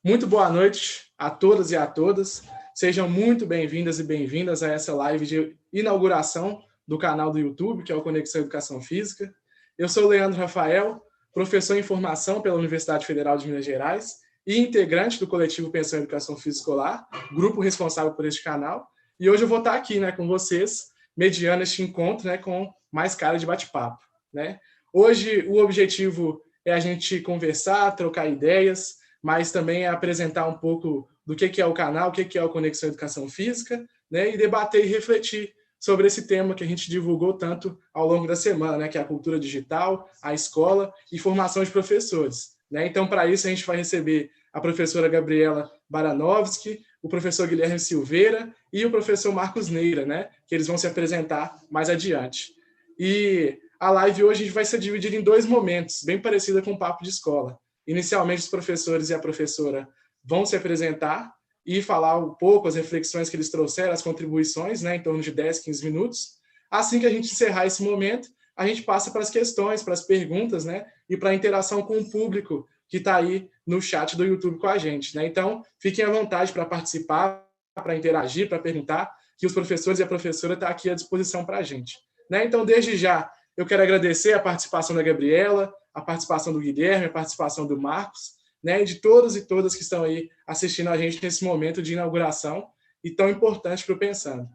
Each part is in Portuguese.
Muito boa noite a todas e a todas. Sejam muito bem-vindas e bem-vindas a essa live de inauguração do canal do YouTube, que é o Conexão Educação Física. Eu sou o Leandro Rafael, professor em formação pela Universidade Federal de Minas Gerais e integrante do coletivo Pensão em Educação Física Escolar, grupo responsável por este canal. E hoje eu vou estar aqui, com vocês, mediando este encontro, com mais cara de bate-papo, Hoje o objetivo é a gente conversar, trocar ideias, mas também apresentar um pouco do que é o canal, o que é o Conexão Educação Física, e debater e refletir sobre esse tema que a gente divulgou tanto ao longo da semana, que é a cultura digital, a escola e formação de professores. Então, para isso, a gente vai receber a professora Gabriela Baranovski, o professor Guilherme Silveira e o professor Marcos Neira, que eles vão se apresentar mais adiante. E a live hoje vai ser dividida em dois momentos, bem parecida com o papo de escola. Inicialmente, os professores e a professora vão se apresentar e falar um pouco as reflexões que eles trouxeram, as contribuições, em torno de 10, 15 minutos. Assim que a gente encerrar esse momento, a gente passa para as questões, para as perguntas, e para a interação com o público que está aí no chat do YouTube com a gente. Então, fiquem à vontade para participar, para interagir, para perguntar, que os professores e a professora estão aqui à disposição para a gente. Então, desde já, eu quero agradecer a participação da Gabriela, a participação do Guilherme, a participação do Marcos, e de todos e todas que estão aí assistindo a gente nesse momento de inauguração e tão importante para o Pensando.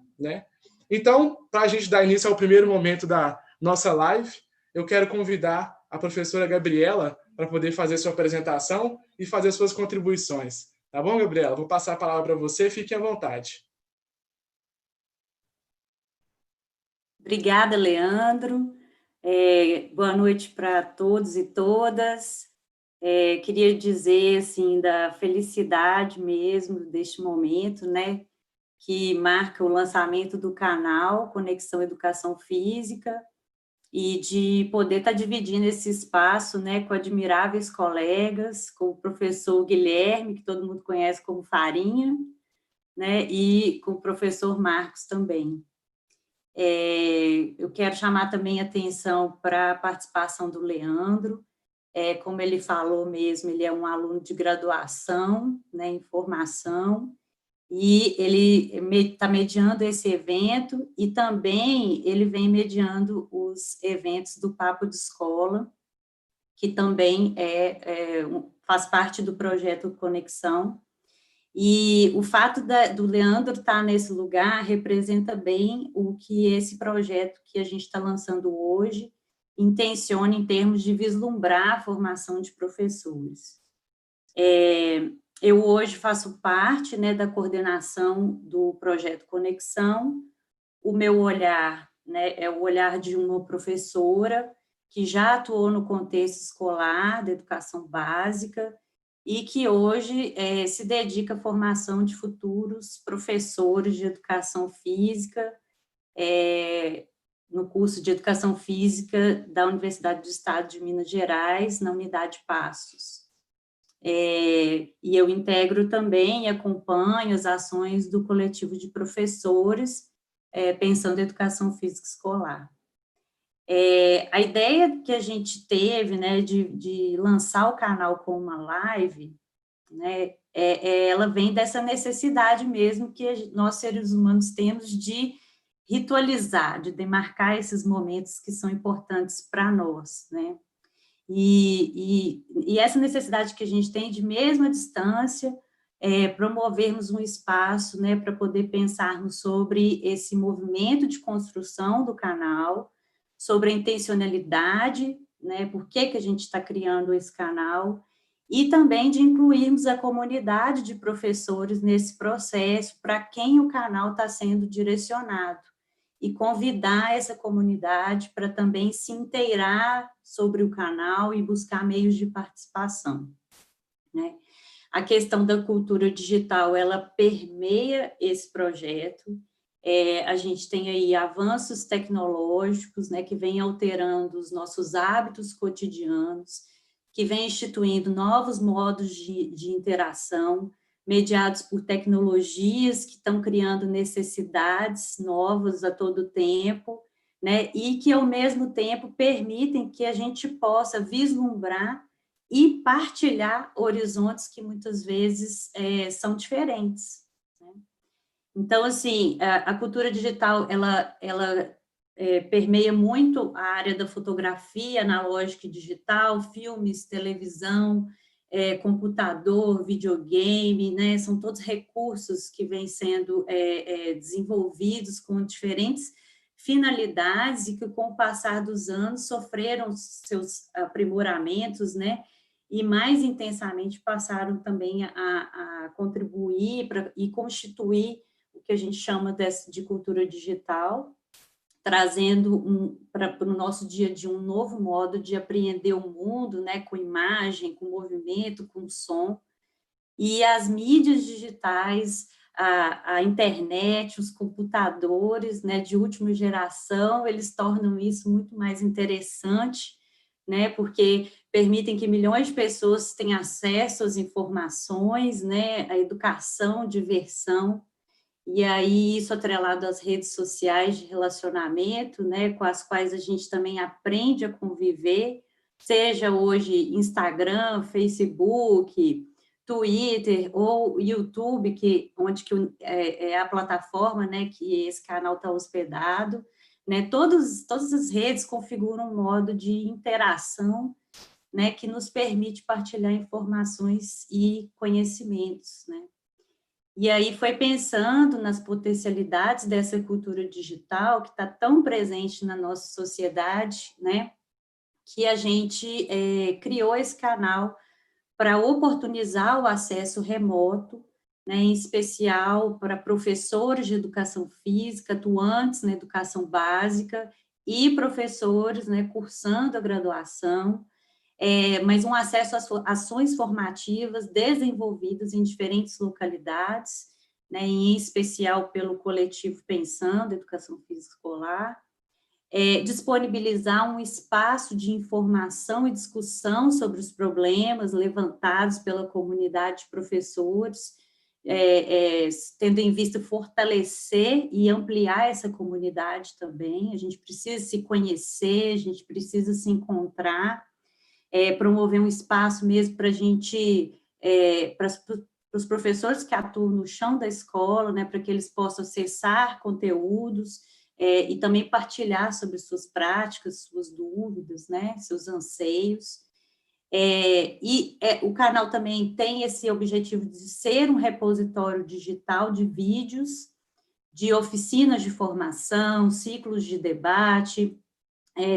Então, para a gente dar início ao primeiro momento da nossa live, eu quero convidar a professora Gabriela para poder fazer sua apresentação e fazer suas contribuições. Tá bom, Gabriela? Vou passar a palavra para você, fique à vontade. Obrigada, Leandro. Boa noite para todos e todas. Queria dizer, assim, da felicidade mesmo deste momento, que marca o lançamento do canal Conexão Educação Física e de poder estar dividindo esse espaço, com admiráveis colegas, com o professor Guilherme, que todo mundo conhece como Farinha, e com o professor Marcos também. Eu quero chamar também a atenção para a participação do Leandro. Como ele falou mesmo, ele é um aluno de graduação, em formação, e ele está mediando esse evento, e também ele vem mediando os eventos do Papo de Escola, que também faz parte do projeto Conexão. E o fato do Leandro estar nesse lugar representa bem o que esse projeto que a gente está lançando hoje intenciona em termos de vislumbrar a formação de professores. Eu hoje faço parte, da coordenação do projeto Conexão. O meu olhar, é o olhar de uma professora que já atuou no contexto escolar, da educação básica, e que hoje se dedica à formação de futuros professores de educação física, no curso de Educação Física da Universidade do Estado de Minas Gerais, na Unidade Passos. E eu integro também e acompanho as ações do coletivo de professores Pensando em Educação Física Escolar. A ideia que a gente teve, de lançar o canal com uma live, ela vem dessa necessidade mesmo que nós, seres humanos, temos de ritualizar, de demarcar esses momentos que são importantes para nós, E essa necessidade que a gente tem de, mesmo à distância, promovermos um espaço, para poder pensarmos sobre esse movimento de construção do canal, sobre a intencionalidade, por que a gente está criando esse canal, e também de incluirmos a comunidade de professores nesse processo, para quem o canal está sendo direcionado, e convidar essa comunidade para também se inteirar sobre o canal e buscar meios de participação. A questão da cultura digital, ela permeia esse projeto. A gente tem aí avanços tecnológicos, que vêm alterando os nossos hábitos cotidianos, que vêm instituindo novos modos de interação, mediados por tecnologias que estão criando necessidades novas a todo tempo, e que, ao mesmo tempo, permitem que a gente possa vislumbrar e partilhar horizontes que muitas vezes são diferentes, né? Então, assim, a cultura digital, ela permeia muito a área da fotografia analógica e digital, filmes, televisão, computador, videogame, né? São todos recursos que vêm sendo desenvolvidos com diferentes finalidades e que, com o passar dos anos, sofreram seus aprimoramentos, né? E mais intensamente passaram também a contribuir e constituir o que a gente chama de cultura digital, trazendo para o nosso dia a dia um novo modo de apreender o mundo, né, com imagem, com movimento, com som. E as mídias digitais, a internet, os computadores, né, de última geração, eles tornam isso muito mais interessante, né, porque permitem que milhões de pessoas tenham acesso às informações, né, à educação, diversão. E aí, isso atrelado às redes sociais de relacionamento, né, com as quais a gente também aprende a conviver, seja hoje Instagram, Facebook, Twitter ou YouTube, onde é a plataforma, né, que esse canal está hospedado, né, todas as redes configuram um modo de interação, né, que nos permite partilhar informações e conhecimentos, né. E aí foi pensando nas potencialidades dessa cultura digital que está tão presente na nossa sociedade, né, que a gente criou esse canal para oportunizar o acesso remoto, né, em especial para professores de educação física, atuantes na educação básica e professores, né, cursando a graduação, mas um acesso a ações formativas desenvolvidas em diferentes localidades, né, em especial pelo coletivo Pensando, Educação Física Escolar, disponibilizar um espaço de informação e discussão sobre os problemas levantados pela comunidade de professores, tendo em vista fortalecer e ampliar essa comunidade também. A gente precisa se conhecer, a gente precisa se encontrar, promover um espaço mesmo para a gente, para os professores que atuam no chão da escola, né, para que eles possam acessar conteúdos e também partilhar sobre suas práticas, suas dúvidas, né, seus anseios. O canal também tem esse objetivo de ser um repositório digital de vídeos, de oficinas de formação, ciclos de debate,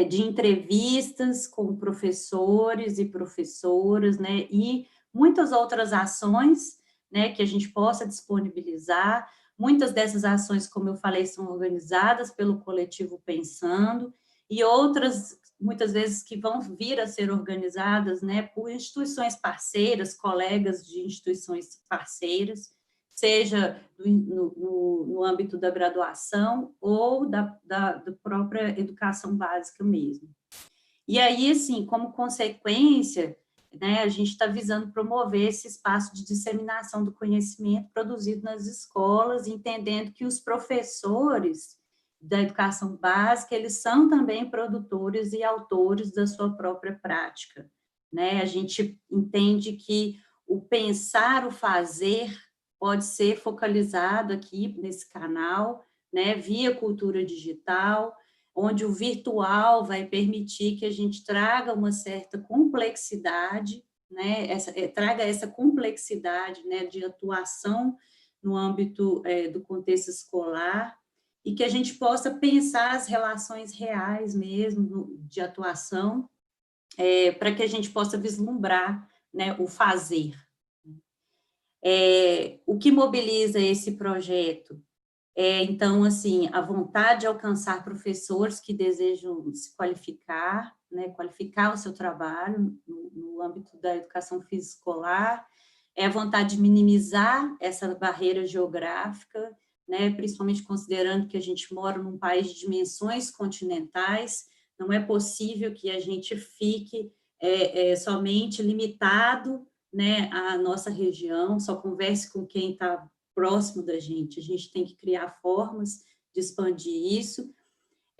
de entrevistas com professores e professoras, né, e muitas outras ações, né, que a gente possa disponibilizar. Muitas dessas ações, como eu falei, são organizadas pelo coletivo Pensando, e outras, muitas vezes, que vão vir a ser organizadas, né, por instituições parceiras, colegas de instituições parceiras, seja no âmbito da graduação ou da própria educação básica mesmo. E aí, assim, como consequência, né, a gente está visando promover esse espaço de disseminação do conhecimento produzido nas escolas, entendendo que os professores da educação básica, eles são também produtores e autores da sua própria prática, né? A gente entende que o pensar, o fazer, pode ser focalizado aqui nesse canal, né, via cultura digital, onde o virtual vai permitir que a gente traga uma certa complexidade, né, traga essa complexidade, né, de atuação no âmbito do contexto escolar, e que a gente possa pensar as relações reais mesmo de atuação, para que a gente possa vislumbrar, né, o fazer. O que mobiliza esse projeto? Então, assim, a vontade de alcançar professores que desejam se qualificar, né, qualificar o seu trabalho no âmbito da educação física escolar, a vontade de minimizar essa barreira geográfica, né, principalmente considerando que a gente mora num país de dimensões continentais, não é possível que a gente fique somente limitado, né, à nossa região, só converse com quem está próximo da gente. A gente tem que criar formas de expandir isso.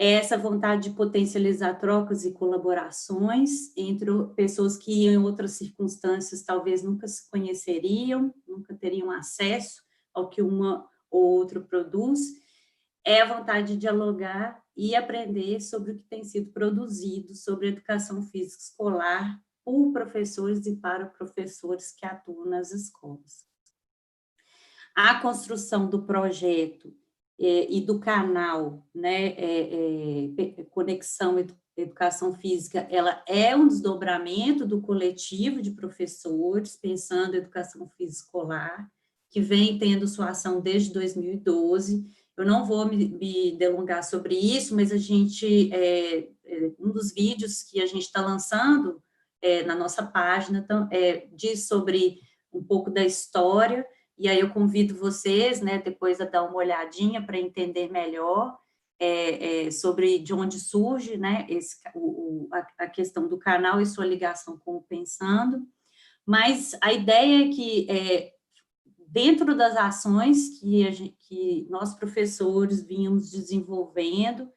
é essa vontade de potencializar trocas e colaborações entre pessoas que, em outras circunstâncias, talvez nunca se conheceriam, nunca teriam acesso ao que uma ou outra produz, é a vontade de dialogar e aprender sobre o que tem sido produzido sobre educação física escolar por professores e para professores que atuam nas escolas. A construção do projeto e do canal, né, Conexão Educação Física, ela é um desdobramento do coletivo de professores pensando educação física escolar, que vem tendo sua ação desde 2012. Eu não vou me delongar sobre isso, mas a gente, um dos vídeos que a gente está lançando na nossa página diz sobre um pouco da história, e aí eu convido vocês, né, depois a dar uma olhadinha para entender melhor sobre de onde surge, né, a questão do canal e sua ligação com o Pensando, mas a ideia é que dentro das ações que nós professores vínhamos desenvolvendo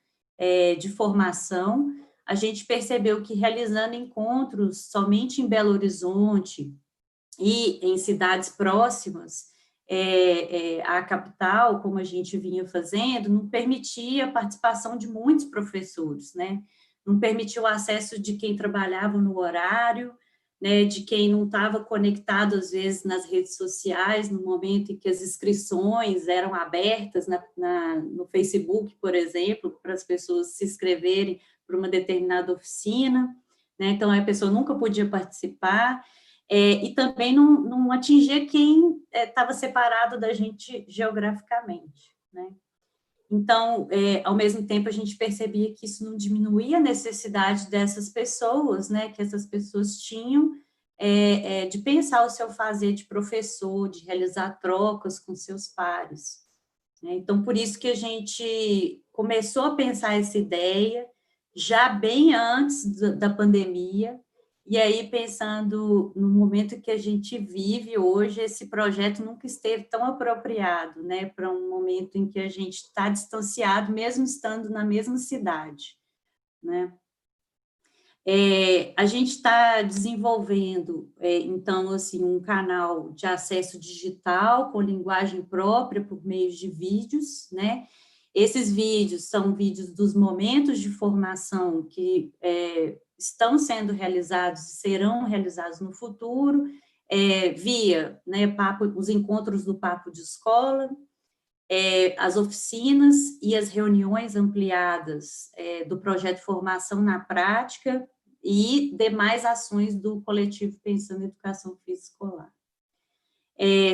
de formação, a gente percebeu que realizando encontros somente em Belo Horizonte e em cidades próximas à capital, como a gente vinha fazendo, não permitia a participação de muitos professores, né? Não permitia o acesso de quem trabalhava no horário, né, de quem não estava conectado, às vezes, nas redes sociais, no momento em que as inscrições eram abertas no Facebook, por exemplo, para as pessoas se inscreverem para uma determinada oficina, né? Então, a pessoa nunca podia participar, e também não atingia quem estava separado da gente geograficamente, né? Então, ao mesmo tempo, a gente percebia que isso não diminuía a necessidade dessas pessoas, né, que essas pessoas tinham de pensar o seu fazer de professor, de realizar trocas com seus pares, né? Então, por isso que a gente começou a pensar essa ideia já bem antes da pandemia, e aí, pensando no momento que a gente vive hoje, esse projeto nunca esteve tão apropriado, né, para um momento em que a gente está distanciado, mesmo estando na mesma cidade, né? A gente está desenvolvendo, então, assim, um canal de acesso digital com linguagem própria por meio de vídeos, né? Esses vídeos são vídeos dos momentos de formação que estão sendo realizados e serão realizados no futuro, via, né, os encontros do Papo de Escola, as oficinas e as reuniões ampliadas do projeto Formação na Prática e demais ações do coletivo Pensando em Educação Física Escolar.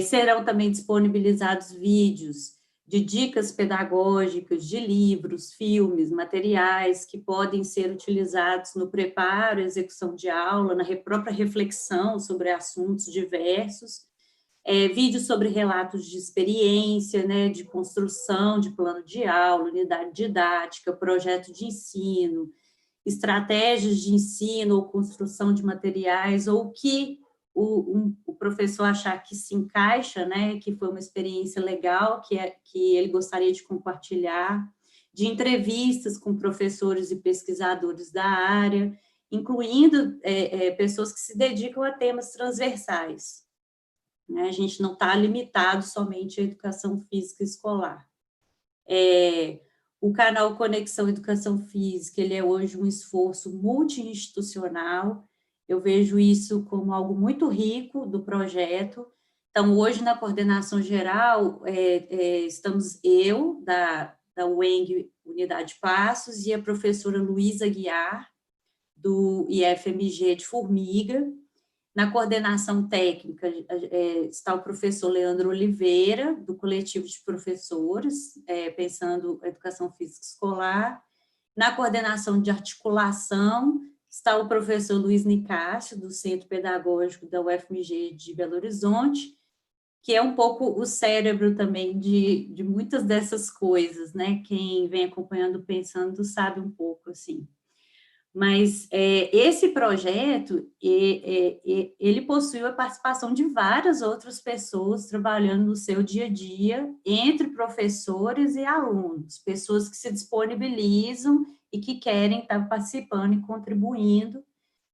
Serão também disponibilizados vídeos de dicas pedagógicas, de livros, filmes, materiais que podem ser utilizados no preparo e execução de aula, na própria reflexão sobre assuntos diversos, vídeos sobre relatos de experiência, né, de construção de plano de aula, unidade didática, projeto de ensino, estratégias de ensino ou construção de materiais, ou o que o professor achar que se encaixa, né, que foi uma experiência legal, que ele gostaria de compartilhar, de entrevistas com professores e pesquisadores da área, incluindo pessoas que se dedicam a temas transversais, né? A gente não está limitado somente à educação física escolar. O canal Conexão Educação Física, ele é hoje um esforço multi-institucional. Eu vejo isso como algo muito rico do projeto. Então, hoje, na coordenação geral, estamos eu, da UENG Unidade Passos, e a professora Luísa Guiar, do IFMG de Formiga. Na coordenação técnica está o professor Leandro Oliveira, do coletivo de professores, pensando educação física escolar. Na coordenação de articulação está o professor Luiz Nicásio, do Centro Pedagógico da UFMG de Belo Horizonte, que é um pouco o cérebro também de muitas dessas coisas, né? Quem vem acompanhando, pensando, sabe um pouco, assim. Mas esse projeto, ele possui a participação de várias outras pessoas trabalhando no seu dia a dia, entre professores e alunos, pessoas que se disponibilizam e que querem estar participando e contribuindo,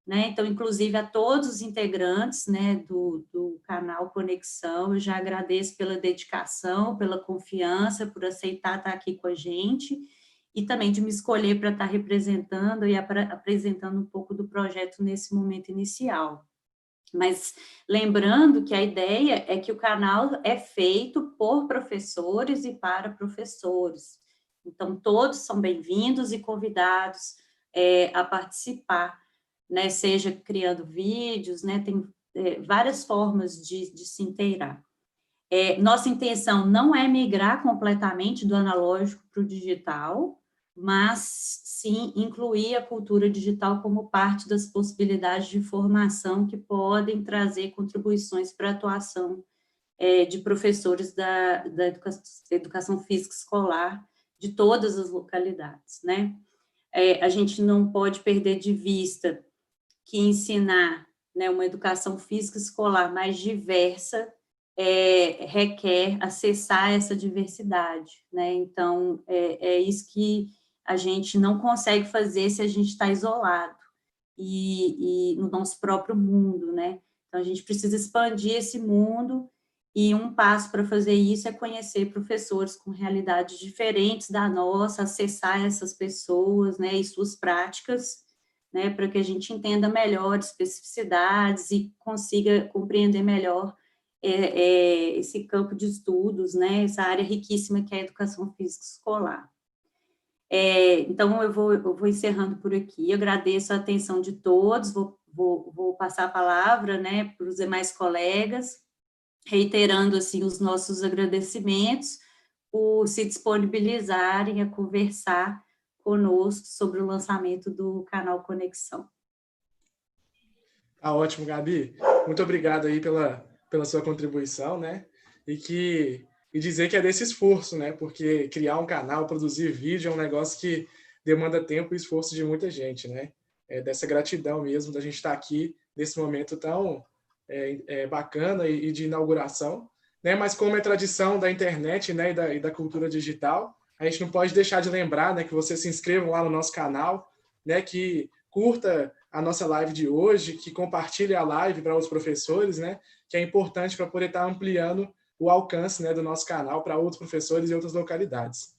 né? Então, inclusive, a todos os integrantes, né, do canal Conexão, eu já agradeço pela dedicação, pela confiança, por aceitar estar aqui com a gente, e também de me escolher para estar representando e apresentando um pouco do projeto nesse momento inicial. Mas lembrando que a ideia é que o canal é feito por professores e para professores. Então, todos são bem-vindos e convidados a participar, né? Seja criando vídeos, né? Tem várias formas de se inteirar. Nossa intenção não é migrar completamente do analógico para o digital, mas sim incluir a cultura digital como parte das possibilidades de formação que podem trazer contribuições para a atuação de professores da educação física escolar de todas as localidades, né? A gente não pode perder de vista que ensinar, né, uma educação física escolar mais diversa requer acessar essa diversidade, né? Então, é isso que a gente não consegue fazer se a gente está isolado e no nosso próprio mundo, né? Então, a gente precisa expandir esse mundo e um passo para fazer isso é conhecer professores com realidades diferentes da nossa, acessar essas pessoas, né, e suas práticas, né, para que a gente entenda melhor especificidades e consiga compreender melhor esse campo de estudos, né, essa área riquíssima que é a educação física escolar. Então, eu vou encerrando por aqui, eu agradeço a atenção de todos, vou passar a palavra, né, para os demais colegas, reiterando, assim, os nossos agradecimentos por se disponibilizarem a conversar conosco sobre o lançamento do canal Conexão. Tá ótimo, Gabi. Muito obrigado aí pela sua contribuição, né? E dizer que é desse esforço, né? Porque criar um canal, produzir vídeo é um negócio que demanda tempo e esforço de muita gente, né? Dessa gratidão mesmo da gente estar aqui nesse momento tão bacana e de inauguração, né? Mas como é tradição da internet, né, e da cultura digital, a gente não pode deixar de lembrar, né, que vocês se inscrevam lá no nosso canal, né, que curta a nossa live de hoje, que compartilhe a live para os professores, né, que é importante para poder estar ampliando o alcance, né, do nosso canal para outros professores e outras localidades.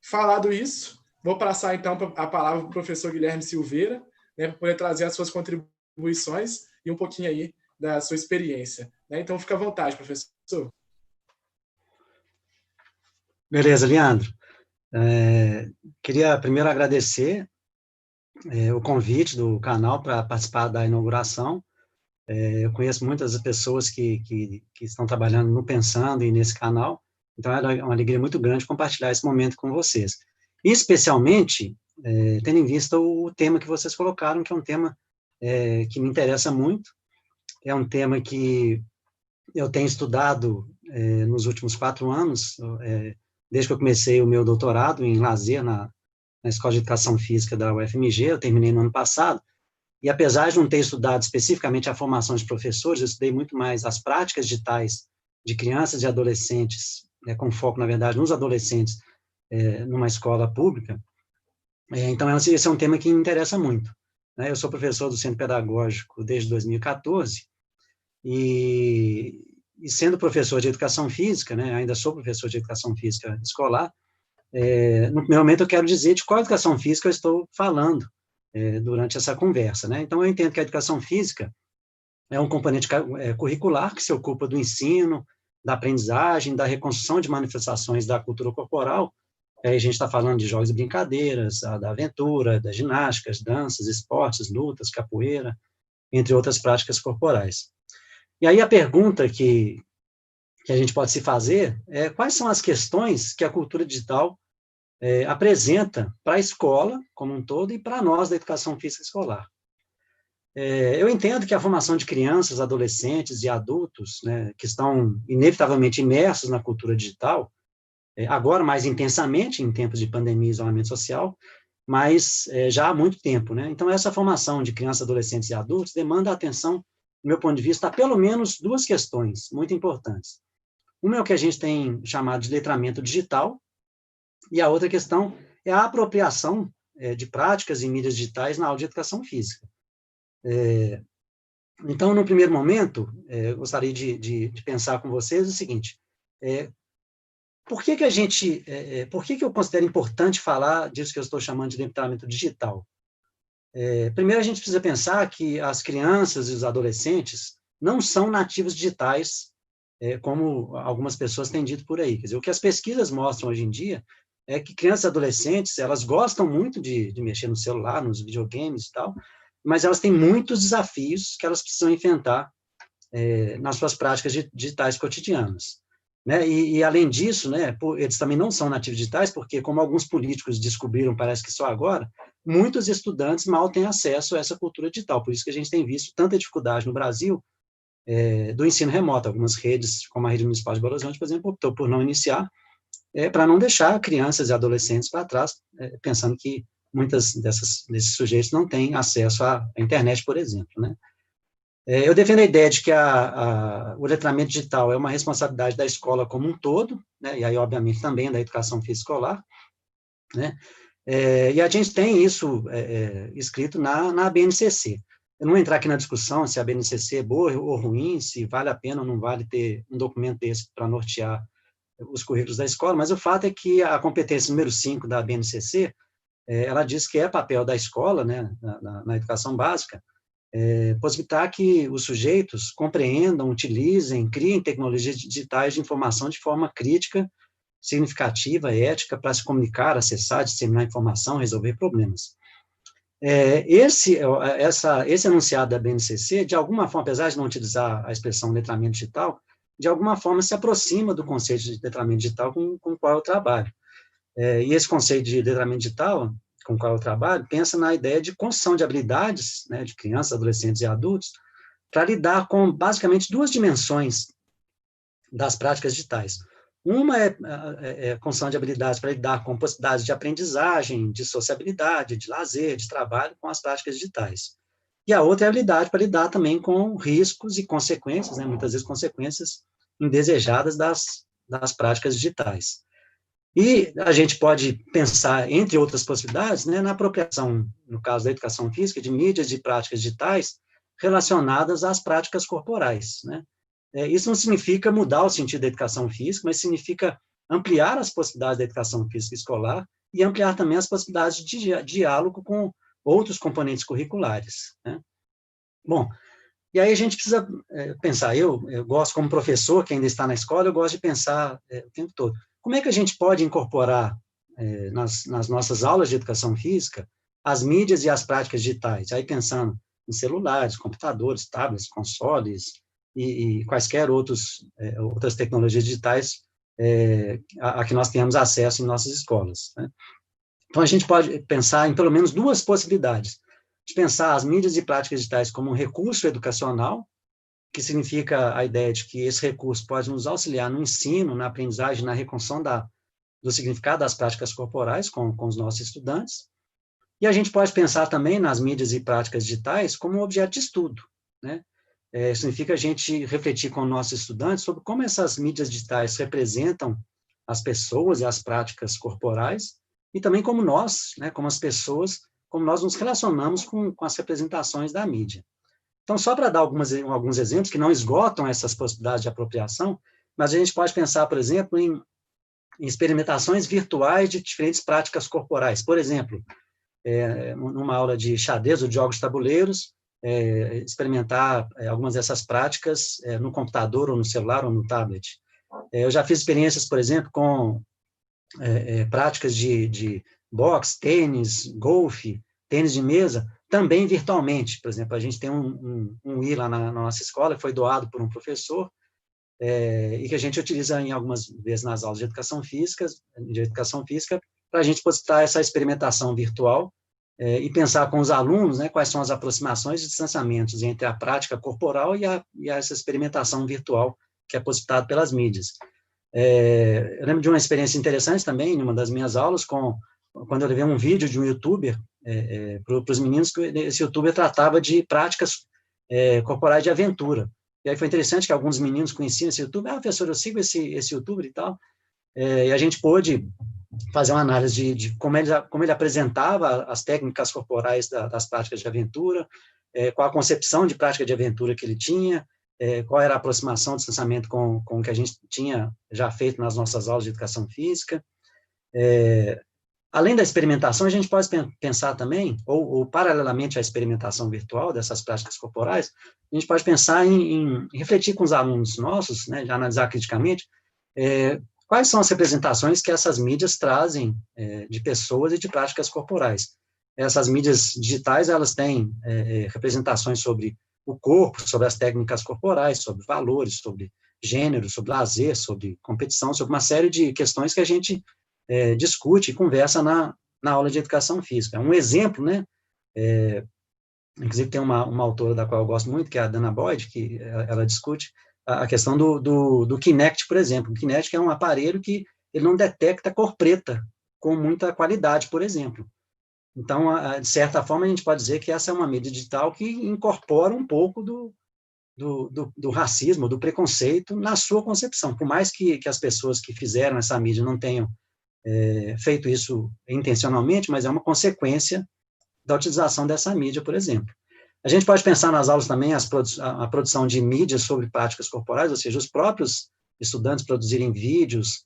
Falado isso, vou passar então a palavra para o professor Guilherme Silveira, né, para poder trazer as suas contribuições e um pouquinho aí da sua experiência, né? Então, fica à vontade, professor. Beleza, Leandro. Queria primeiro agradecer o convite do canal para participar da inauguração. Eu conheço muitas pessoas que estão trabalhando no Pensando e nesse canal, então é uma alegria muito grande compartilhar esse momento com vocês. E, especialmente, tendo em vista o tema que vocês colocaram, que é um tema que me interessa muito, é um tema que eu tenho estudado nos últimos 4 anos, desde que eu comecei o meu doutorado em lazer na Escola de Educação Física da UFMG, eu terminei no ano passado, e apesar de não ter estudado especificamente a formação de professores, eu estudei muito mais as práticas digitais de crianças e adolescentes, com foco, na verdade, nos adolescentes, numa escola pública. Então, esse é um tema que me interessa muito, né? Eu sou professor do Centro Pedagógico desde 2014, e sendo professor de Educação Física, né, ainda sou professor de Educação Física escolar, no primeiro momento eu quero dizer de qual educação física eu estou falando durante essa conversa, né? Então, eu entendo que a Educação Física é um componente curricular que se ocupa do ensino, da aprendizagem, da reconstrução de manifestações da cultura corporal. A gente está falando de jogos e brincadeiras, da aventura, das ginásticas, danças, esportes, lutas, capoeira, entre outras práticas corporais. E aí a pergunta que a gente pode se fazer é quais são as questões que a cultura digital apresenta para a escola como um todo e para nós da educação física escolar. Eu entendo que a formação de crianças, adolescentes e adultos, né, que estão inevitavelmente imersos na cultura digital, agora mais intensamente em tempos de pandemia e isolamento social, mas já há muito tempo, né? Então, essa formação de crianças, adolescentes e adultos demanda atenção, do meu ponto de vista, a pelo menos duas questões muito importantes. Uma é o que a gente tem chamado de letramento digital, e a outra questão é a apropriação de práticas e mídias digitais na aula de educação física. Então, no primeiro momento, eu gostaria de pensar com vocês o seguinte: por que eu considero importante falar disso que eu estou chamando de letramento digital? Primeiro, a gente precisa pensar que as crianças e os adolescentes não são nativos digitais, como algumas pessoas têm dito por aí. Quer dizer, o que as pesquisas mostram hoje em dia é que crianças e adolescentes, elas gostam muito de mexer no celular, nos videogames e tal, mas elas têm muitos desafios que elas precisam enfrentar nas suas práticas digitais cotidianas. Né? E, além disso, né, eles também não são nativos digitais, porque, como alguns políticos descobriram, parece que só agora, muitos estudantes mal têm acesso a essa cultura digital. Por isso que a gente tem visto tanta dificuldade no Brasil do ensino remoto. Algumas redes, como a Rede Municipal de Belo Horizonte, por exemplo, optou por não iniciar, para não deixar crianças e adolescentes para trás, pensando que muitas desses sujeitos não têm acesso à internet, por exemplo, né? Eu defendo a ideia de que o letramento digital é uma responsabilidade da escola como um todo, né, e aí, obviamente, também da educação física escolar, né, e a gente tem isso escrito na BNCC. Eu não vou entrar aqui na discussão se a BNCC é boa ou ruim, se vale a pena ou não vale ter um documento desse para nortear os currículos da escola, mas o fato é que a competência número 5 da BNCC, ela diz que é papel da escola, né, na educação básica, possibilitar que os sujeitos compreendam, utilizem, criem tecnologias digitais de informação de forma crítica, significativa, ética, para se comunicar, acessar, disseminar informação, resolver problemas. Esse enunciado da BNCC, de alguma forma, apesar de não utilizar a expressão letramento digital, de alguma forma se aproxima do conceito de letramento digital com o qual eu trabalho. E esse conceito de letramento digital, com o qual eu trabalho, pensa na ideia de construção de habilidades, né, de crianças, adolescentes e adultos, para lidar com, basicamente, duas dimensões das práticas digitais. Uma é construção de habilidades para lidar com possibilidades de aprendizagem, de sociabilidade, de lazer, de trabalho com as práticas digitais. E a outra é a habilidade para lidar também com riscos e consequências, né, muitas vezes consequências indesejadas das práticas digitais. E a gente pode pensar, entre outras possibilidades, né, na apropriação, no caso da educação física, de mídias e práticas digitais relacionadas às práticas corporais, né? Isso não significa mudar o sentido da educação física, mas significa ampliar as possibilidades da educação física escolar e ampliar também as possibilidades de diálogo com outros componentes curriculares, né? Bom, e aí a gente precisa pensar, eu gosto, como professor, que ainda está na escola, eu gosto de pensar o tempo todo, como é que a gente pode incorporar nas nossas aulas de educação física as mídias e as práticas digitais, aí pensando em celulares, computadores, tablets, consoles e quaisquer outras tecnologias digitais a que nós tenhamos acesso em nossas escolas, né? Então, a gente pode pensar em pelo menos duas possibilidades, de pensar as mídias e práticas digitais como um recurso educacional, que significa a ideia de que esse recurso pode nos auxiliar no ensino, na aprendizagem, na reconstrução do significado das práticas corporais com os nossos estudantes. E a gente pode pensar também nas mídias e práticas digitais como um objeto de estudo, né? Significa a gente refletir com nossos estudantes sobre como essas mídias digitais representam as pessoas e as práticas corporais, e também como nós, né, como as pessoas, como nós nos relacionamos com as representações da mídia. Então, só para dar alguns exemplos que não esgotam essas possibilidades de apropriação, mas a gente pode pensar, por exemplo, em experimentações virtuais de diferentes práticas corporais. Por exemplo, numa aula de xadrez ou de jogos de tabuleiros, experimentar algumas dessas práticas no computador, ou no celular, ou no tablet. Eu já fiz experiências, por exemplo, com práticas de boxe, tênis, golfe, tênis de mesa, também virtualmente. Por exemplo, a gente tem um Wii lá na nossa escola, que foi doado por um professor, e que a gente utiliza algumas vezes nas aulas de educação física, para a gente possibilitar essa experimentação virtual, e pensar com os alunos, né, quais são as aproximações e distanciamentos entre a prática corporal e essa experimentação virtual que é possibilitada pelas mídias. Eu lembro de uma experiência interessante também, em uma das minhas aulas, com quando eu levei um vídeo de um youtuber para os meninos, que esse youtuber tratava de práticas corporais de aventura. E aí foi interessante que alguns meninos conheciam esse youtuber. Professor, eu sigo esse youtuber e tal. E a gente pôde fazer uma análise de como ele apresentava as técnicas corporais das práticas de aventura, qual a concepção de prática de aventura que ele tinha, qual era a aproximação, distanciamento com o que a gente tinha já feito nas nossas aulas de educação física. Além da experimentação, a gente pode pensar também, ou paralelamente à experimentação virtual dessas práticas corporais, a gente pode pensar em refletir com os alunos nossos, né, de analisar criticamente, quais são as representações que essas mídias trazem de pessoas e de práticas corporais. Essas mídias digitais, elas têm representações sobre o corpo, sobre as técnicas corporais, sobre valores, sobre gênero, sobre lazer, sobre competição, sobre uma série de questões que a gente discute e conversa na aula de educação física. Um exemplo, né, inclusive tem uma autora da qual eu gosto muito, que é a Dana Boyd, que ela discute a questão do Kinect, por exemplo. O Kinect é um aparelho que ele não detecta cor preta com muita qualidade, por exemplo. Então, de certa forma, a gente pode dizer que essa é uma mídia digital que incorpora um pouco do racismo, do preconceito na sua concepção. Por mais que as pessoas que fizeram essa mídia não tenham feito isso intencionalmente, mas é uma consequência da utilização dessa mídia, por exemplo. A gente pode pensar nas aulas também a produção de mídias sobre práticas corporais, ou seja, os próprios estudantes produzirem vídeos,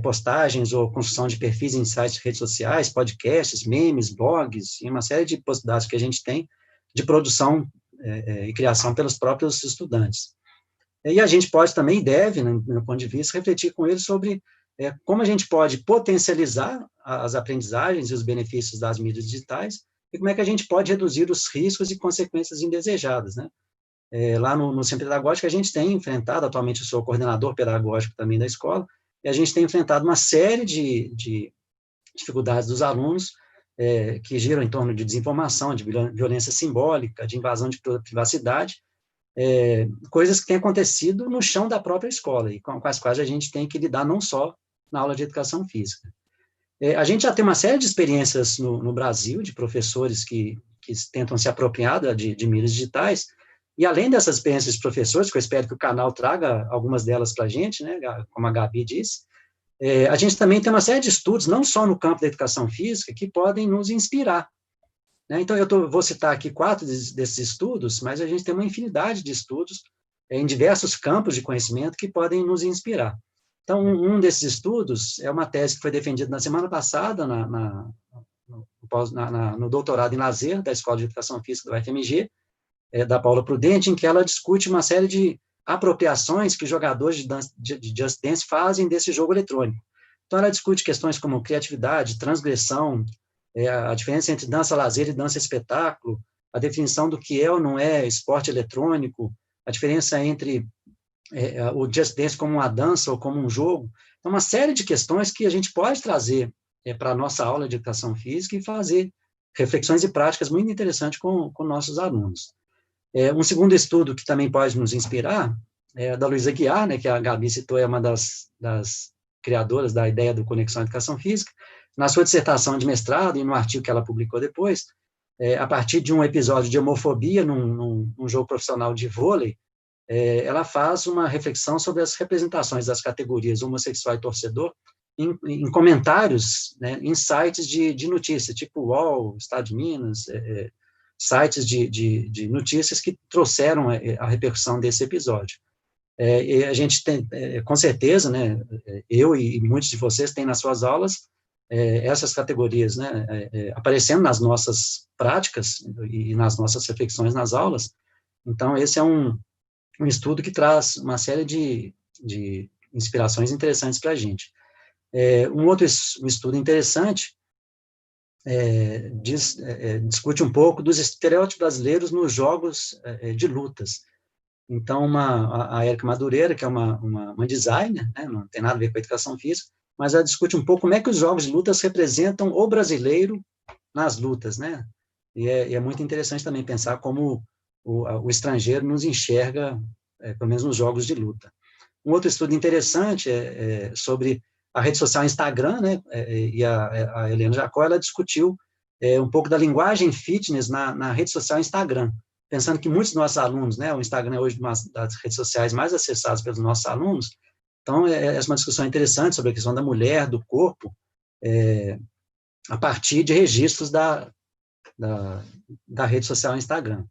postagens ou construção de perfis em sites de redes sociais, podcasts, memes, blogs, e uma série de possibilidades que a gente tem de produção e criação pelos próprios estudantes. E a gente pode também, deve, no meu ponto de vista, refletir com eles sobre como a gente pode potencializar as aprendizagens e os benefícios das mídias digitais e como é que a gente pode reduzir os riscos e consequências indesejadas, né? Lá no Centro Pedagógico, a gente tem enfrentado, atualmente eu sou coordenador pedagógico também da escola, e a gente tem enfrentado uma série de dificuldades dos alunos que giram em torno de desinformação, de violência simbólica, de invasão de privacidade, coisas que têm acontecido no chão da própria escola, e com as quais a gente tem que lidar não só na aula de educação física. A gente já tem uma série de experiências no Brasil, de professores que tentam se apropriar de mídias digitais, e além dessas experiências de professores, que eu espero que o canal traga algumas delas para a gente, né, como a Gabi disse, a gente também tem uma série de estudos, não só no campo da educação física, que podem nos inspirar. Né? Então, vou citar aqui 4 desses estudos, mas a gente tem uma infinidade de estudos em diversos campos de conhecimento que podem nos inspirar. Então, um desses estudos é uma tese que foi defendida na semana passada no doutorado em lazer da Escola de Educação Física da UFMG, da Paula Prudente, em que ela discute uma série de apropriações que jogadores de Just Dance fazem desse jogo eletrônico. Então, ela discute questões como criatividade, transgressão, a diferença entre dança lazer e dança espetáculo, a definição do que é ou não é esporte eletrônico, a diferença entre o Just Dance como uma dança ou como um jogo. Então, uma série de questões que a gente pode trazer para a nossa aula de educação física e fazer reflexões e práticas muito interessantes com nossos alunos. Um segundo estudo que também pode nos inspirar é da Luísa Guiar, né, que a Gabi citou, é uma das criadoras da ideia do Conexão à Educação Física. Na sua dissertação de mestrado e no artigo que ela publicou depois, a partir de um episódio de homofobia num jogo profissional de vôlei, ela faz uma reflexão sobre as representações das categorias homossexual e torcedor em comentários, né, em sites de notícias, tipo UOL, Estado de Minas, sites de notícias que trouxeram a repercussão desse episódio. E a gente tem, com certeza, né, eu e muitos de vocês têm nas suas aulas essas categorias, né, aparecendo nas nossas práticas e nas nossas reflexões nas aulas. Então, esse é um estudo que traz uma série de inspirações interessantes para a gente. Um estudo interessante discute um pouco dos estereótipos brasileiros nos jogos de lutas. Então, a Érica Madureira, que é uma designer, né, não tem nada a ver com a educação física, mas ela discute um pouco como é que os jogos de lutas representam o brasileiro nas lutas, né? E é muito interessante também pensar como o estrangeiro nos enxerga, pelo menos nos jogos de luta. Um outro estudo interessante é sobre a rede social Instagram, né, e a Helena Jacó, ela discutiu um pouco da linguagem fitness na rede social Instagram, pensando que muitos dos nossos alunos, né, o Instagram é hoje uma das redes sociais mais acessadas pelos nossos alunos, então essa é uma discussão interessante sobre a questão da mulher, do corpo, a partir de registros da rede social Instagram.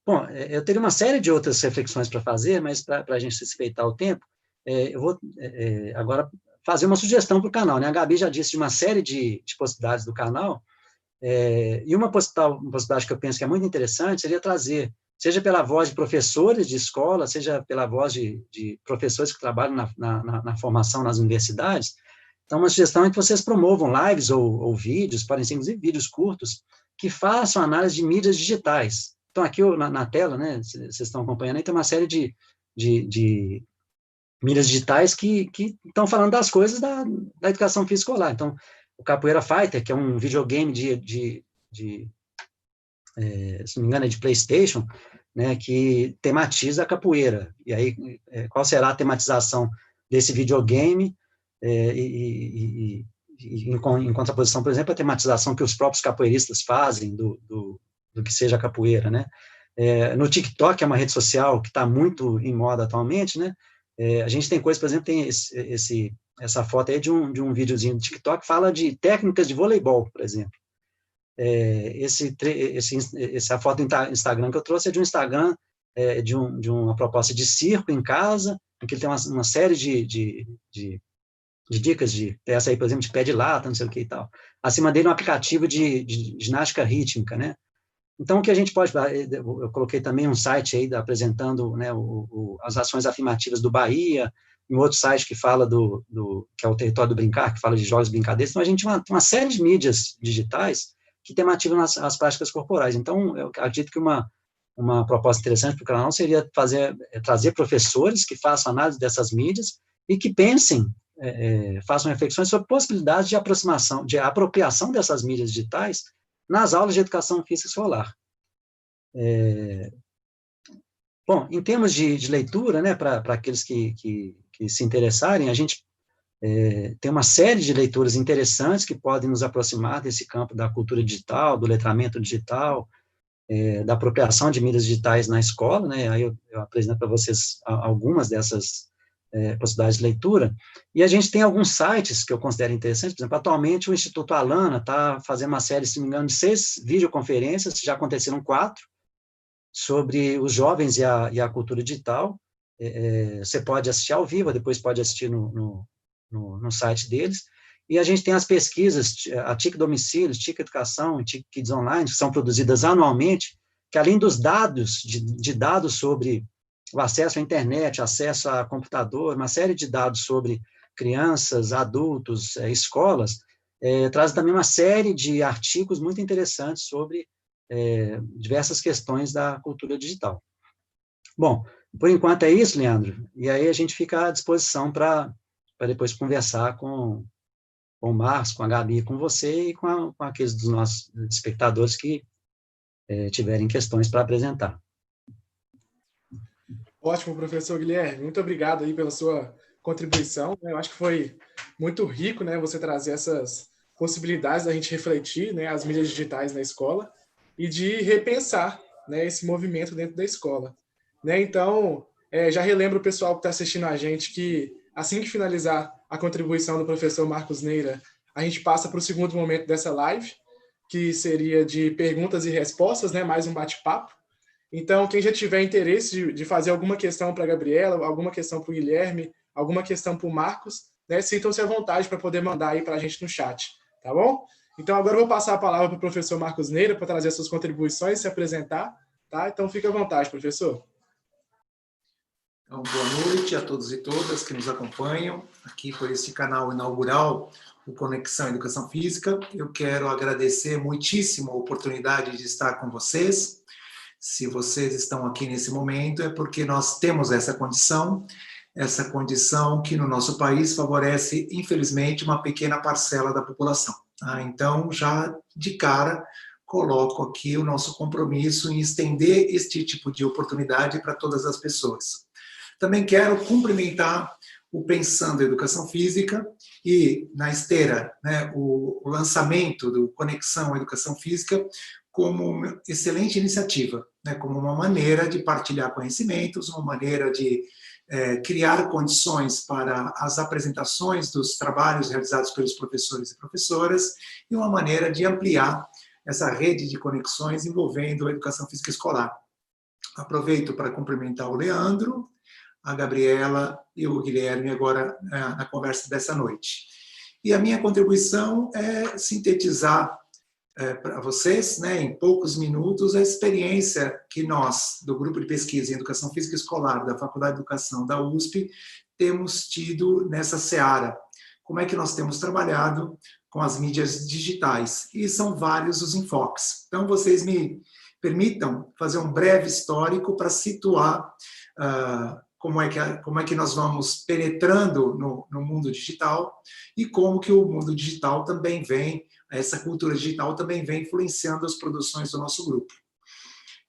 Bom, eu teria uma série de outras reflexões para fazer, mas para a gente respeitar o tempo, eu vou agora fazer uma sugestão para o canal, né? A Gabi já disse de uma série de possibilidades do canal, e uma possibilidade que eu penso que é muito interessante seria trazer, seja pela voz de professores de escola, seja pela voz de professores que trabalham na formação nas universidades. Então, uma sugestão é que vocês promovam lives ou vídeos, podem ser inclusive vídeos curtos, que façam análise de mídias digitais. Então, aqui na tela, né, vocês estão acompanhando, aí tem uma série de mídias digitais que estão falando das coisas da educação física escolar. Então, o Capoeira Fighter, que é um videogame se não me engano, é de PlayStation, né, que tematiza a capoeira. E aí, qual será a tematização desse videogame? Em contraposição, por exemplo, a tematização que os próprios capoeiristas fazem do que seja a capoeira, né? No TikTok, é uma rede social que está muito em moda atualmente, né? A gente tem coisas, por exemplo, tem essa foto aí de um videozinho do TikTok que fala de técnicas de voleibol, por exemplo. Essa foto do Instagram que eu trouxe é de um Instagram, de uma proposta de circo em casa, em que ele tem uma série de dicas essa aí, por exemplo, de pé de lata, não sei o que e tal. Acima dele, um aplicativo de ginástica rítmica, né? Então, o que a gente pode... Eu coloquei também um site aí apresentando, né, as ações afirmativas do Bahia, um outro site que fala que é o Território do Brincar, que fala de jogos e brincadeiras. Então, a gente tem uma série de mídias digitais que tematizam as práticas corporais. Então, eu acredito que uma proposta interessante para o canal seria trazer professores que façam análise dessas mídias e que pensem, façam reflexões sobre possibilidades de apropriação dessas mídias digitais nas aulas de educação física escolar. Bom, em termos de leitura, né, para aqueles que se interessarem, a gente tem uma série de leituras interessantes que podem nos aproximar desse campo da cultura digital, do letramento digital, da apropriação de mídias digitais na escola, né? Aí eu apresento para vocês algumas dessas possibilidades de leitura, e a gente tem alguns sites que eu considero interessantes. Por exemplo, atualmente o Instituto Alana está fazendo uma série, se não me engano, de 6 videoconferências, já aconteceram 4, sobre os jovens e a cultura digital. Você pode assistir ao vivo, depois pode assistir no site deles, e a gente tem as pesquisas, a TIC Domicílios, TIC Educação e TIC Kids Online, que são produzidas anualmente, que além dos dados, de dados sobre o acesso à internet, acesso a computador, uma série de dados sobre crianças, adultos, escolas, traz também uma série de artigos muito interessantes sobre diversas questões da cultura digital. Bom, por enquanto é isso, Leandro, e aí a gente fica à disposição para depois conversar com o Marcos, com a Gabi, com você e com aqueles dos nossos espectadores que tiverem questões para apresentar. Ótimo, professor Guilherme. Muito obrigado aí pela sua contribuição. Eu acho que foi muito rico, né, você trazer essas possibilidades da gente refletir, né, as mídias digitais na escola e de repensar, né, esse movimento dentro da escola. Né? Então, já relembro o pessoal que está assistindo a gente que, assim que finalizar a contribuição do professor Marcos Neira, a gente passa para o segundo momento dessa live, que seria de perguntas e respostas, né, mais um bate-papo. Então, quem já tiver interesse de fazer alguma questão para a Gabriela, alguma questão para o Guilherme, alguma questão para o Marcos, né, sintam-se à vontade para poder mandar aí para a gente no chat, tá bom? Então, agora eu vou passar a palavra para o professor Marcos Neira para trazer suas contribuições, se apresentar, tá? Então, fique à vontade, professor. Então, boa noite a todos e todas que nos acompanham aqui por esse canal inaugural, o Conexão Educação Física. Eu quero agradecer muitíssimo a oportunidade de estar com vocês. Se vocês estão aqui nesse momento, é porque nós temos essa condição que no nosso país favorece, infelizmente, uma pequena parcela da população. Então, já de cara, coloco aqui o nosso compromisso em estender este tipo de oportunidade para todas as pessoas. Também quero cumprimentar o Pensando Educação Física e, na esteira, né, o lançamento do Conexão Educação Física como uma excelente iniciativa, né, como uma maneira de partilhar conhecimentos, uma maneira de criar condições para as apresentações dos trabalhos realizados pelos professores e professoras e uma maneira de ampliar essa rede de conexões envolvendo a educação física escolar. Aproveito para cumprimentar o Leandro, a Gabriela e o Guilherme agora na conversa dessa noite. E a minha contribuição é sintetizar para vocês, né, em poucos minutos, a experiência que nós, do Grupo de Pesquisa em Educação Física Escolar da Faculdade de Educação da USP, temos tido nessa seara. Como é que nós temos trabalhado com as mídias digitais? E são vários os enfoques. Então, vocês me permitam fazer um breve histórico para situar como é que nós vamos penetrando no mundo digital e como que o mundo digital também vem, essa cultura digital também vem influenciando as produções do nosso grupo.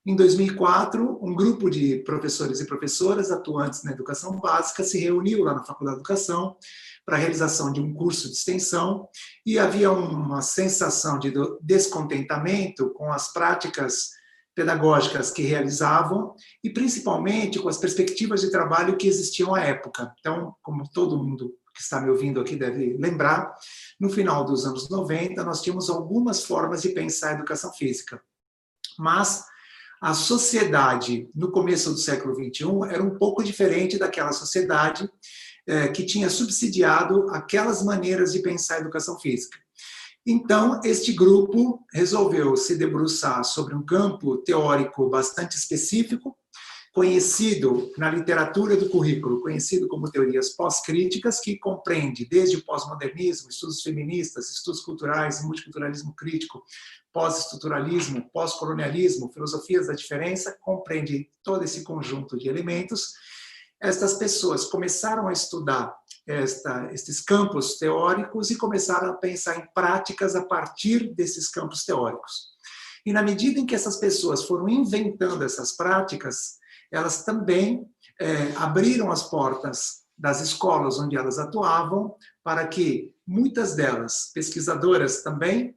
Em 2004, um grupo de professores e professoras atuantes na educação básica se reuniu lá na Faculdade de Educação para a realização de um curso de extensão e havia uma sensação de descontentamento com as práticas pedagógicas que realizavam e principalmente com as perspectivas de trabalho que existiam à época. Então, como todo mundo que está me ouvindo aqui deve lembrar, no final dos anos 90, nós tínhamos algumas formas de pensar a educação física. Mas a sociedade, no começo do século XXI, era um pouco diferente daquela sociedade que tinha subsidiado aquelas maneiras de pensar a educação física. Então, este grupo resolveu se debruçar sobre um campo teórico bastante específico, conhecido na literatura do currículo, conhecido como teorias pós-críticas, que compreende desde o pós-modernismo, estudos feministas, estudos culturais, multiculturalismo crítico, pós-estruturalismo, pós-colonialismo, filosofias da diferença, compreende todo esse conjunto de elementos. Estas pessoas começaram a estudar estes campos teóricos e começaram a pensar em práticas a partir desses campos teóricos. E na medida em que essas pessoas foram inventando essas práticas, elas também abriram as portas das escolas onde elas atuavam para que muitas delas, pesquisadoras também,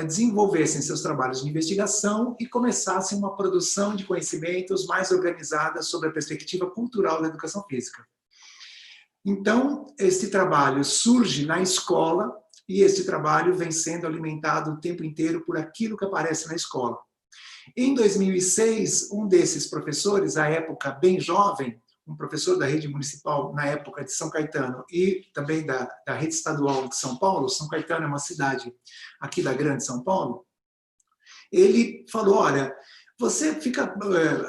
desenvolvessem seus trabalhos de investigação e começassem uma produção de conhecimentos mais organizada sobre a perspectiva cultural da educação física. Então, este trabalho surge na escola e este trabalho vem sendo alimentado o tempo inteiro por aquilo que aparece na escola. Em 2006, um desses professores, à época bem jovem, um professor da rede municipal na época de São Caetano e também da rede estadual de São Paulo, São Caetano é uma cidade aqui da Grande São Paulo, ele falou, olha, você fica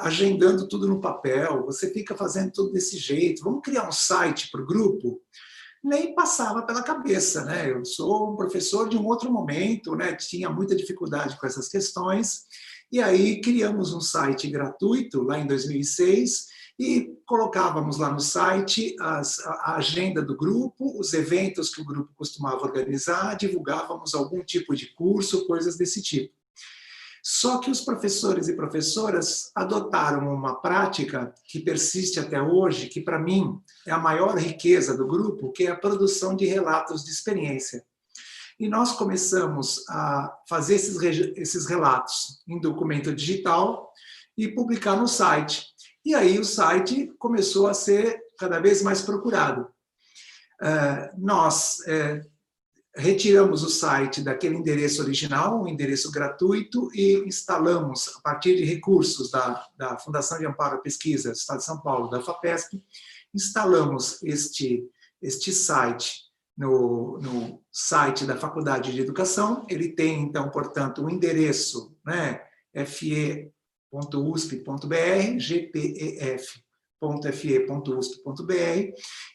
agendando tudo no papel, você fica fazendo tudo desse jeito, vamos criar um site para o grupo? Nem passava pela cabeça, né? Eu sou um professor de um outro momento, né? Tinha muita dificuldade com essas questões, e aí criamos um site gratuito lá em 2006 e colocávamos lá no site a agenda do grupo, os eventos que o grupo costumava organizar, divulgávamos algum tipo de curso, coisas desse tipo. Só que os professores e professoras adotaram uma prática que persiste até hoje, que para mim é a maior riqueza do grupo, que é a produção de relatos de experiência. E nós começamos a fazer esses relatos em documento digital e publicar no site. E aí o site começou a ser cada vez mais procurado. Nós retiramos o site daquele endereço original, um endereço gratuito, e instalamos, a partir de recursos da Fundação de Amparo à Pesquisa do Estado de São Paulo, da FAPESP, instalamos este site no site da Faculdade de Educação. Ele tem, então, portanto, um endereço, né, fe.usp.br, gpef.fe.usp.br,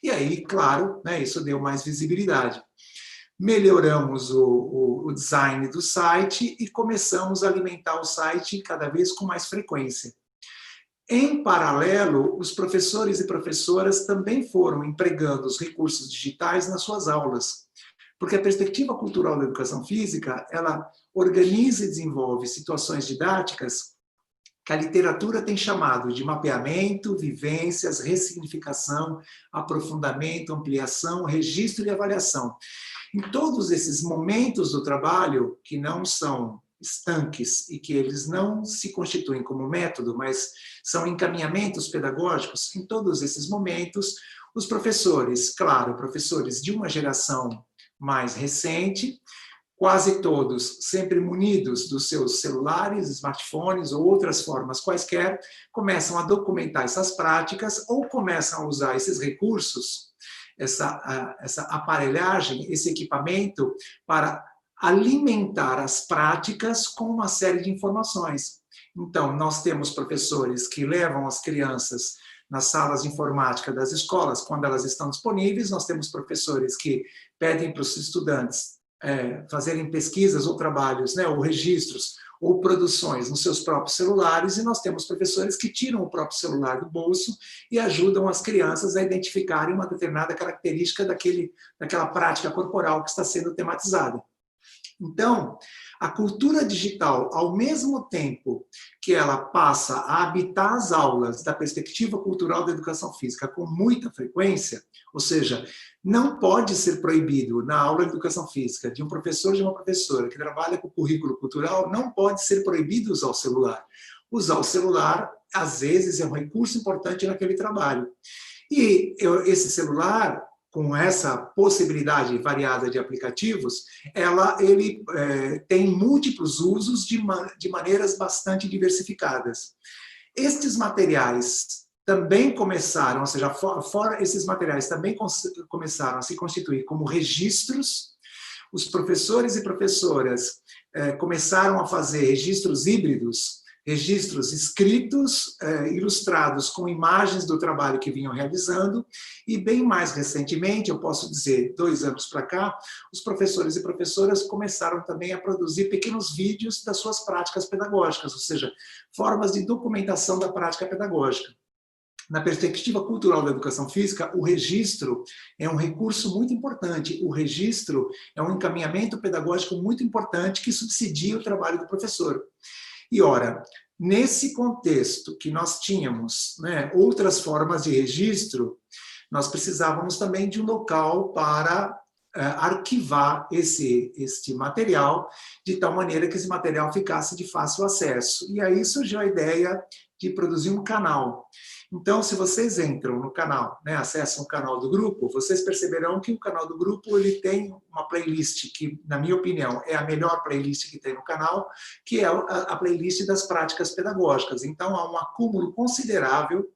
e aí, claro, né, isso deu mais visibilidade. Melhoramos o design do site e começamos a alimentar o site cada vez com mais frequência. Em paralelo, os professores e professoras também foram empregando os recursos digitais nas suas aulas, porque a perspectiva cultural da educação física, ela organiza e desenvolve situações didáticas que a literatura tem chamado de mapeamento, vivências, ressignificação, aprofundamento, ampliação, registro e avaliação. Em todos esses momentos do trabalho, que não são estanques e que eles não se constituem como método, mas são encaminhamentos pedagógicos, em todos esses momentos, os professores, claro, professores de uma geração mais recente, quase todos sempre munidos dos seus celulares, smartphones ou outras formas quaisquer, começam a documentar essas práticas ou começam a usar esses recursos, essa aparelhagem, esse equipamento para alimentar as práticas com uma série de informações. Então, nós temos professores que levam as crianças nas salas de informática das escolas, quando elas estão disponíveis, nós temos professores que pedem para os estudantes fazerem pesquisas ou trabalhos, né, ou registros, ou produções nos seus próprios celulares, e nós temos professores que tiram o próprio celular do bolso e ajudam as crianças a identificarem uma determinada característica daquela prática corporal que está sendo tematizada. Então, a cultura digital, ao mesmo tempo que ela passa a habitar as aulas da perspectiva cultural da educação física com muita frequência, ou seja, não pode ser proibido na aula de educação física de um professor ou de uma professora que trabalha com o currículo cultural, não pode ser proibido usar o celular. Usar o celular, às vezes, é um recurso importante naquele trabalho. E esse celular, com essa possibilidade variada de aplicativos, ele tem múltiplos usos de maneiras bastante diversificadas. Estes materiais também começaram, ou seja, fora esses materiais também começaram a se constituir como registros. Os professores e professoras começaram a fazer registros híbridos, registros escritos, ilustrados com imagens do trabalho que vinham realizando, e bem mais recentemente, eu posso dizer, 2 anos para cá, os professores e professoras começaram também a produzir pequenos vídeos das suas práticas pedagógicas, ou seja, formas de documentação da prática pedagógica. Na perspectiva cultural da educação física, o registro é um recurso muito importante. O registro é um encaminhamento pedagógico muito importante que subsidia o trabalho do professor. E, ora, nesse contexto que nós tínhamos, né, outras formas de registro, nós precisávamos também de um local para arquivar este material, de tal maneira que esse material ficasse de fácil acesso. E aí surgiu a ideia de produzir um canal. Então, se vocês entram no canal, né, acessam o canal do grupo, vocês perceberão que o canal do grupo ele tem uma playlist que, na minha opinião, é a melhor playlist que tem no canal, que é a playlist das práticas pedagógicas. Então, há um acúmulo considerável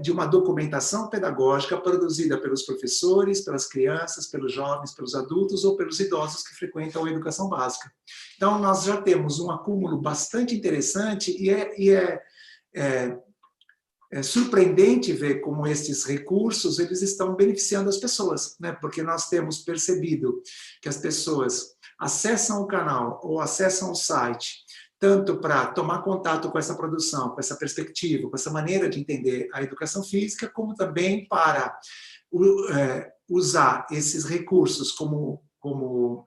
de uma documentação pedagógica produzida pelos professores, pelas crianças, pelos jovens, pelos adultos ou pelos idosos que frequentam a educação básica. Então, nós já temos um acúmulo bastante interessante e é surpreendente ver como estes recursos eles estão beneficiando as pessoas, né? Porque nós temos percebido que as pessoas acessam o canal ou acessam o site tanto para tomar contato com essa produção, com essa perspectiva, com essa maneira de entender a educação física, como também para usar esses recursos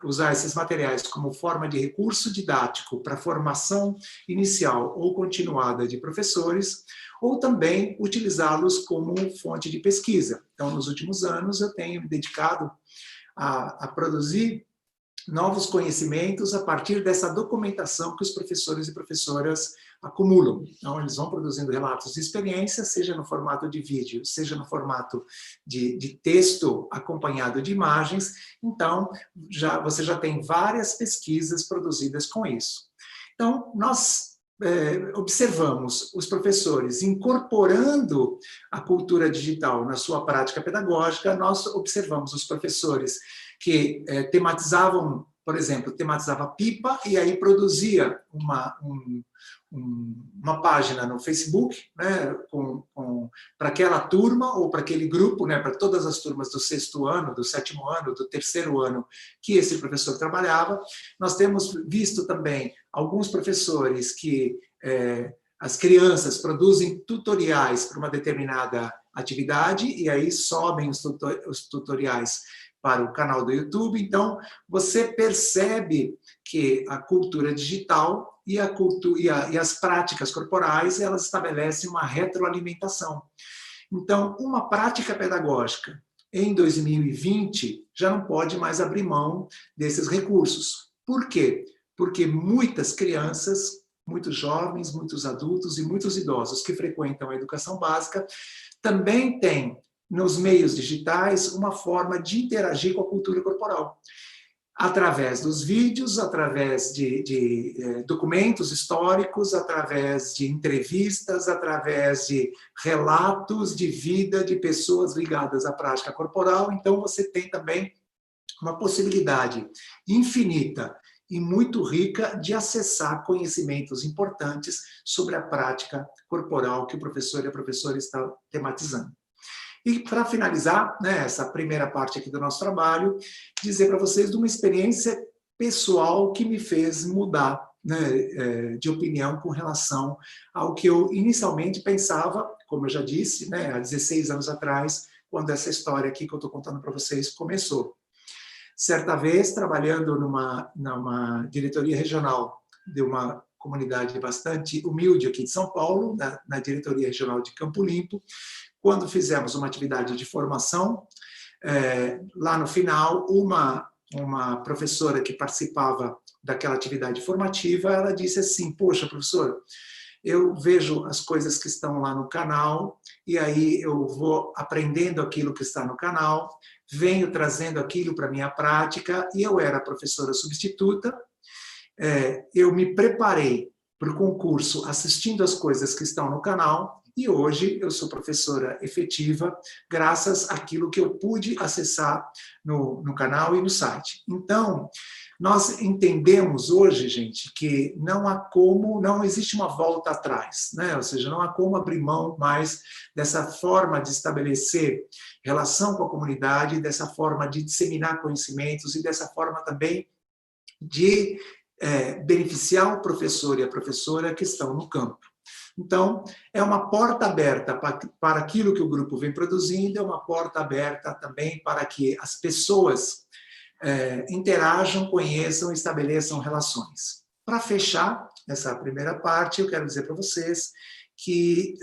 usar esses materiais como forma de recurso didático para formação inicial ou continuada de professores, ou também utilizá-los como fonte de pesquisa. Então, nos últimos anos, eu tenho me dedicado a produzir novos conhecimentos a partir dessa documentação que os professores e professoras acumulam. Então, eles vão produzindo relatos de experiência, seja no formato de vídeo, seja no formato de texto acompanhado de imagens. Então, você já tem várias pesquisas produzidas com isso. Então, nós observamos os professores incorporando a cultura digital na sua prática pedagógica, nós observamos os professores que tematizavam, por exemplo, tematizava pipa e aí produzia uma página no Facebook, né, para aquela turma ou para aquele grupo, né, para todas as turmas do 6º ano, do 7º ano, do 3º ano que esse professor trabalhava. Nós temos visto também alguns professores que as crianças produzem tutoriais para uma determinada atividade e aí sobem os tutoriais para o canal do YouTube. Então, você percebe que a cultura digital e as práticas corporais, elas estabelecem uma retroalimentação. Então, uma prática pedagógica em 2020 já não pode mais abrir mão desses recursos. Por quê? Porque muitas crianças, muitos jovens, muitos adultos e muitos idosos que frequentam a educação básica também têm, nos meios digitais, uma forma de interagir com a cultura corporal. Através dos vídeos, através de documentos históricos, através de entrevistas, através de relatos de vida de pessoas ligadas à prática corporal. Então, você tem também uma possibilidade infinita e muito rica de acessar conhecimentos importantes sobre a prática corporal que o professor e a professora estão tematizando. E, para finalizar, né, essa primeira parte aqui do nosso trabalho, dizer para vocês de uma experiência pessoal que me fez mudar, né, de opinião com relação ao que eu inicialmente pensava, como eu já disse, né, há 16 anos atrás, quando essa história aqui que eu estou contando para vocês começou. Certa vez, trabalhando numa diretoria regional de uma comunidade bastante humilde aqui de São Paulo, na diretoria regional de Campo Limpo, quando fizemos uma atividade de formação, lá no final, uma professora que participava daquela atividade formativa, ela disse assim: poxa, professor, eu vejo as coisas que estão lá no canal, e aí eu vou aprendendo aquilo que está no canal, venho trazendo aquilo para a minha prática, e eu era professora substituta, eu me preparei para o concurso assistindo as coisas que estão no canal, e hoje eu sou professora efetiva, graças àquilo que eu pude acessar no canal e no site. Então, nós entendemos hoje, gente, que não existe uma volta atrás, né? Ou seja, não há como abrir mão mais dessa forma de estabelecer relação com a comunidade, dessa forma de disseminar conhecimentos e dessa forma também de beneficiar o professor e a professora que estão no campo. Então, é uma porta aberta para aquilo que o grupo vem produzindo, é uma porta aberta também para que as pessoas interajam, conheçam e estabeleçam relações. Para fechar essa primeira parte, eu quero dizer para vocês que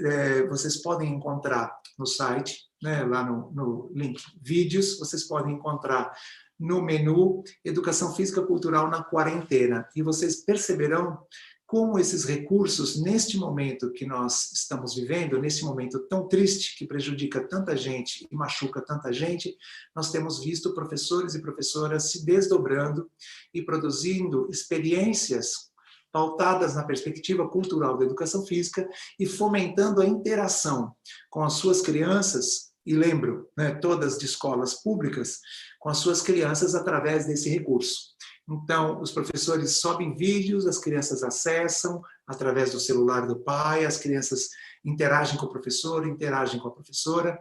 vocês podem encontrar no site, né, lá no link vídeos, vocês podem encontrar no menu Educação Física Cultural na Quarentena, e vocês perceberão como esses recursos, neste momento que nós estamos vivendo, nesse momento tão triste, que prejudica tanta gente e machuca tanta gente, nós temos visto professores e professoras se desdobrando e produzindo experiências pautadas na perspectiva cultural da educação física e fomentando a interação com as suas crianças, e lembro, né, todas de escolas públicas, com as suas crianças através desse recurso. Então, os professores sobem vídeos, as crianças acessam através do celular do pai, as crianças interagem com o professor, interagem com a professora.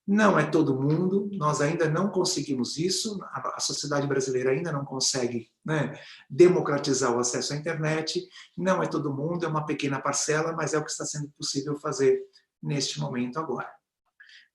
Não é todo mundo, nós ainda não conseguimos isso, a sociedade brasileira ainda não consegue, né, democratizar o acesso à internet, não é todo mundo, é uma pequena parcela, mas é o que está sendo possível fazer neste momento agora.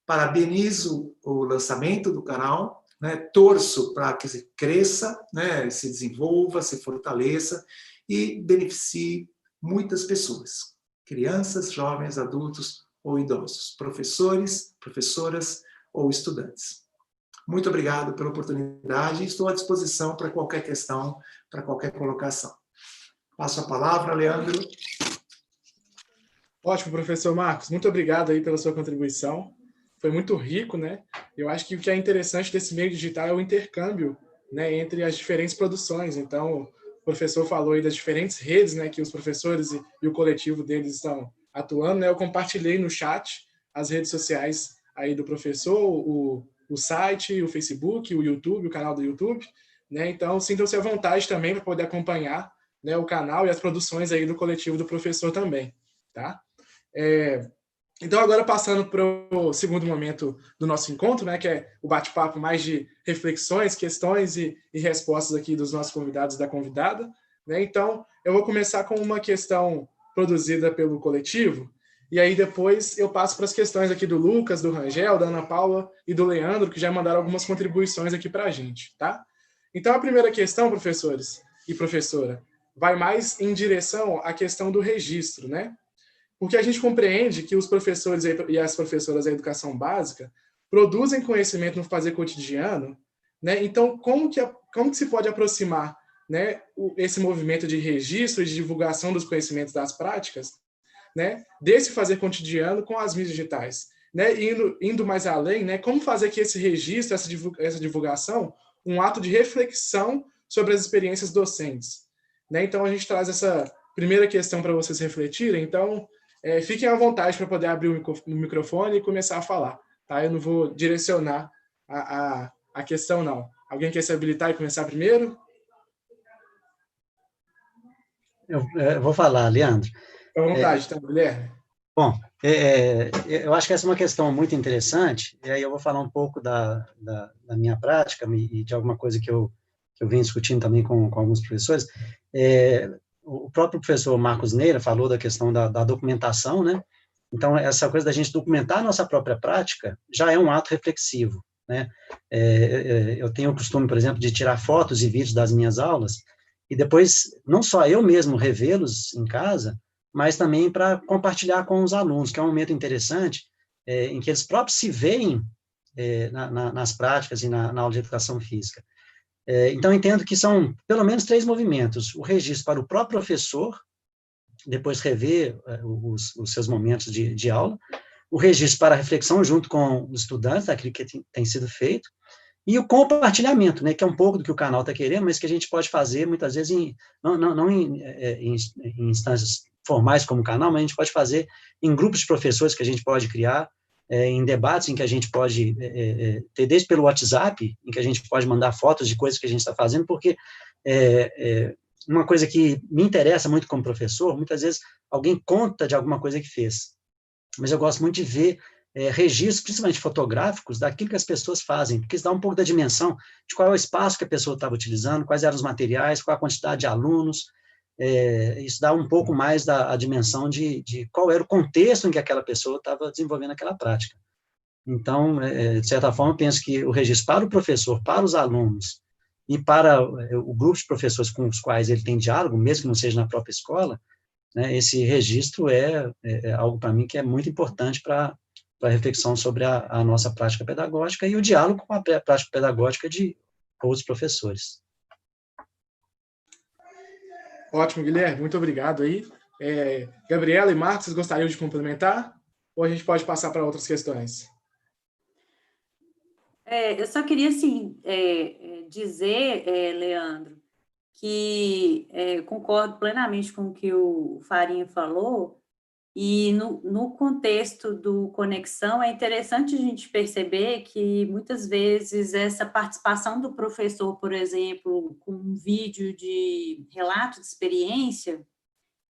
Parabenizo o lançamento do canal, né, torço para que se cresça, né, se desenvolva, se fortaleça e beneficie muitas pessoas, crianças, jovens, adultos ou idosos, professores, professoras ou estudantes. Muito obrigado pela oportunidade e estou à disposição para qualquer questão, para qualquer colocação. Passo a palavra, Leandro. Ótimo, professor Marcos. Muito obrigado aí pela sua contribuição. Foi muito rico, né? Eu acho que o que é interessante desse meio digital é o intercâmbio, né, entre as diferentes produções. Então, o professor falou aí das diferentes redes, né, que os professores e o coletivo deles estão atuando, né? Eu compartilhei no chat as redes sociais aí do professor, o site, o Facebook, o YouTube, o canal do YouTube, né? Então, sintam-se à vontade também para poder acompanhar, né, o canal e as produções aí do coletivo do professor também, tá? Então, agora passando para o segundo momento do nosso encontro, né, que é o bate-papo mais de reflexões, questões e respostas aqui dos nossos convidados e da convidada, né? Então, eu vou começar com uma questão produzida pelo coletivo, e aí depois eu passo para as questões aqui do Lucas, do Rangel, da Ana Paula e do Leandro, que já mandaram algumas contribuições aqui para a gente, tá? Então, a primeira questão, professores e professora, vai mais em direção à questão do registro, né? Porque a gente compreende que os professores e as professoras da educação básica produzem conhecimento no fazer cotidiano, né? Então, como que se pode aproximar, né, esse movimento de registro e de divulgação dos conhecimentos das práticas, né, desse fazer cotidiano com as mídias digitais, né? Indo mais além, né, como fazer que esse registro, essa divulgação, um ato de reflexão sobre as experiências docentes, né? Então, a gente traz essa primeira questão para vocês refletirem. Então, fiquem à vontade para poder abrir o microfone e começar a falar, tá? Eu não vou direcionar a questão, não. Alguém quer se habilitar e começar primeiro? Eu vou falar, Leandro. À vontade, tá, Guilherme? Bom, eu acho que essa é uma questão muito interessante, e aí eu vou falar um pouco da minha prática e de alguma coisa que eu venho discutindo também com alguns professores. O próprio professor Marcos Neira falou da questão da documentação, né? Então, essa coisa da gente documentar a nossa própria prática já é um ato reflexivo, né? Eu tenho o costume, por exemplo, de tirar fotos e vídeos das minhas aulas, e depois, não só eu mesmo revê-los em casa, mas também para compartilhar com os alunos, que é um momento interessante, em que eles próprios se veem nas práticas e na aula de educação física. Então, entendo que são pelo menos 3 movimentos: o registro para o próprio professor, depois rever os seus momentos de aula, o registro para a reflexão junto com os estudantes, daquilo que tem sido feito, e o compartilhamento, né, que é um pouco do que o canal está querendo, mas que a gente pode fazer muitas vezes não em instâncias formais como o canal, mas a gente pode fazer em grupos de professores que a gente pode criar, em debates em que a gente pode ter, desde pelo WhatsApp, em que a gente pode mandar fotos de coisas que a gente está fazendo, porque uma coisa que me interessa muito como professor, muitas vezes alguém conta de alguma coisa que fez, mas eu gosto muito de ver registros, principalmente fotográficos, daquilo que as pessoas fazem, porque isso dá um pouco da dimensão de qual é o espaço que a pessoa estava utilizando, quais eram os materiais, qual a quantidade de alunos. Isso dá um pouco mais da dimensão de qual era o contexto em que aquela pessoa estava desenvolvendo aquela prática. Então, de certa forma, eu penso que o registro para o professor, para os alunos e para o grupo de professores com os quais ele tem diálogo, mesmo que não seja na própria escola, né, esse registro é algo para mim que é muito importante para a reflexão sobre a nossa prática pedagógica e o diálogo com a prática pedagógica de outros professores. Ótimo, Guilherme, muito obrigado aí. Gabriela e Marcos, vocês gostariam de complementar? Ou a gente pode passar para outras questões? Eu só queria, assim, dizer, Leandro, que concordo plenamente com o que o Farinha falou, e no contexto do Conexão, é interessante a gente perceber que, muitas vezes, essa participação do professor, por exemplo, com um vídeo de relato de experiência,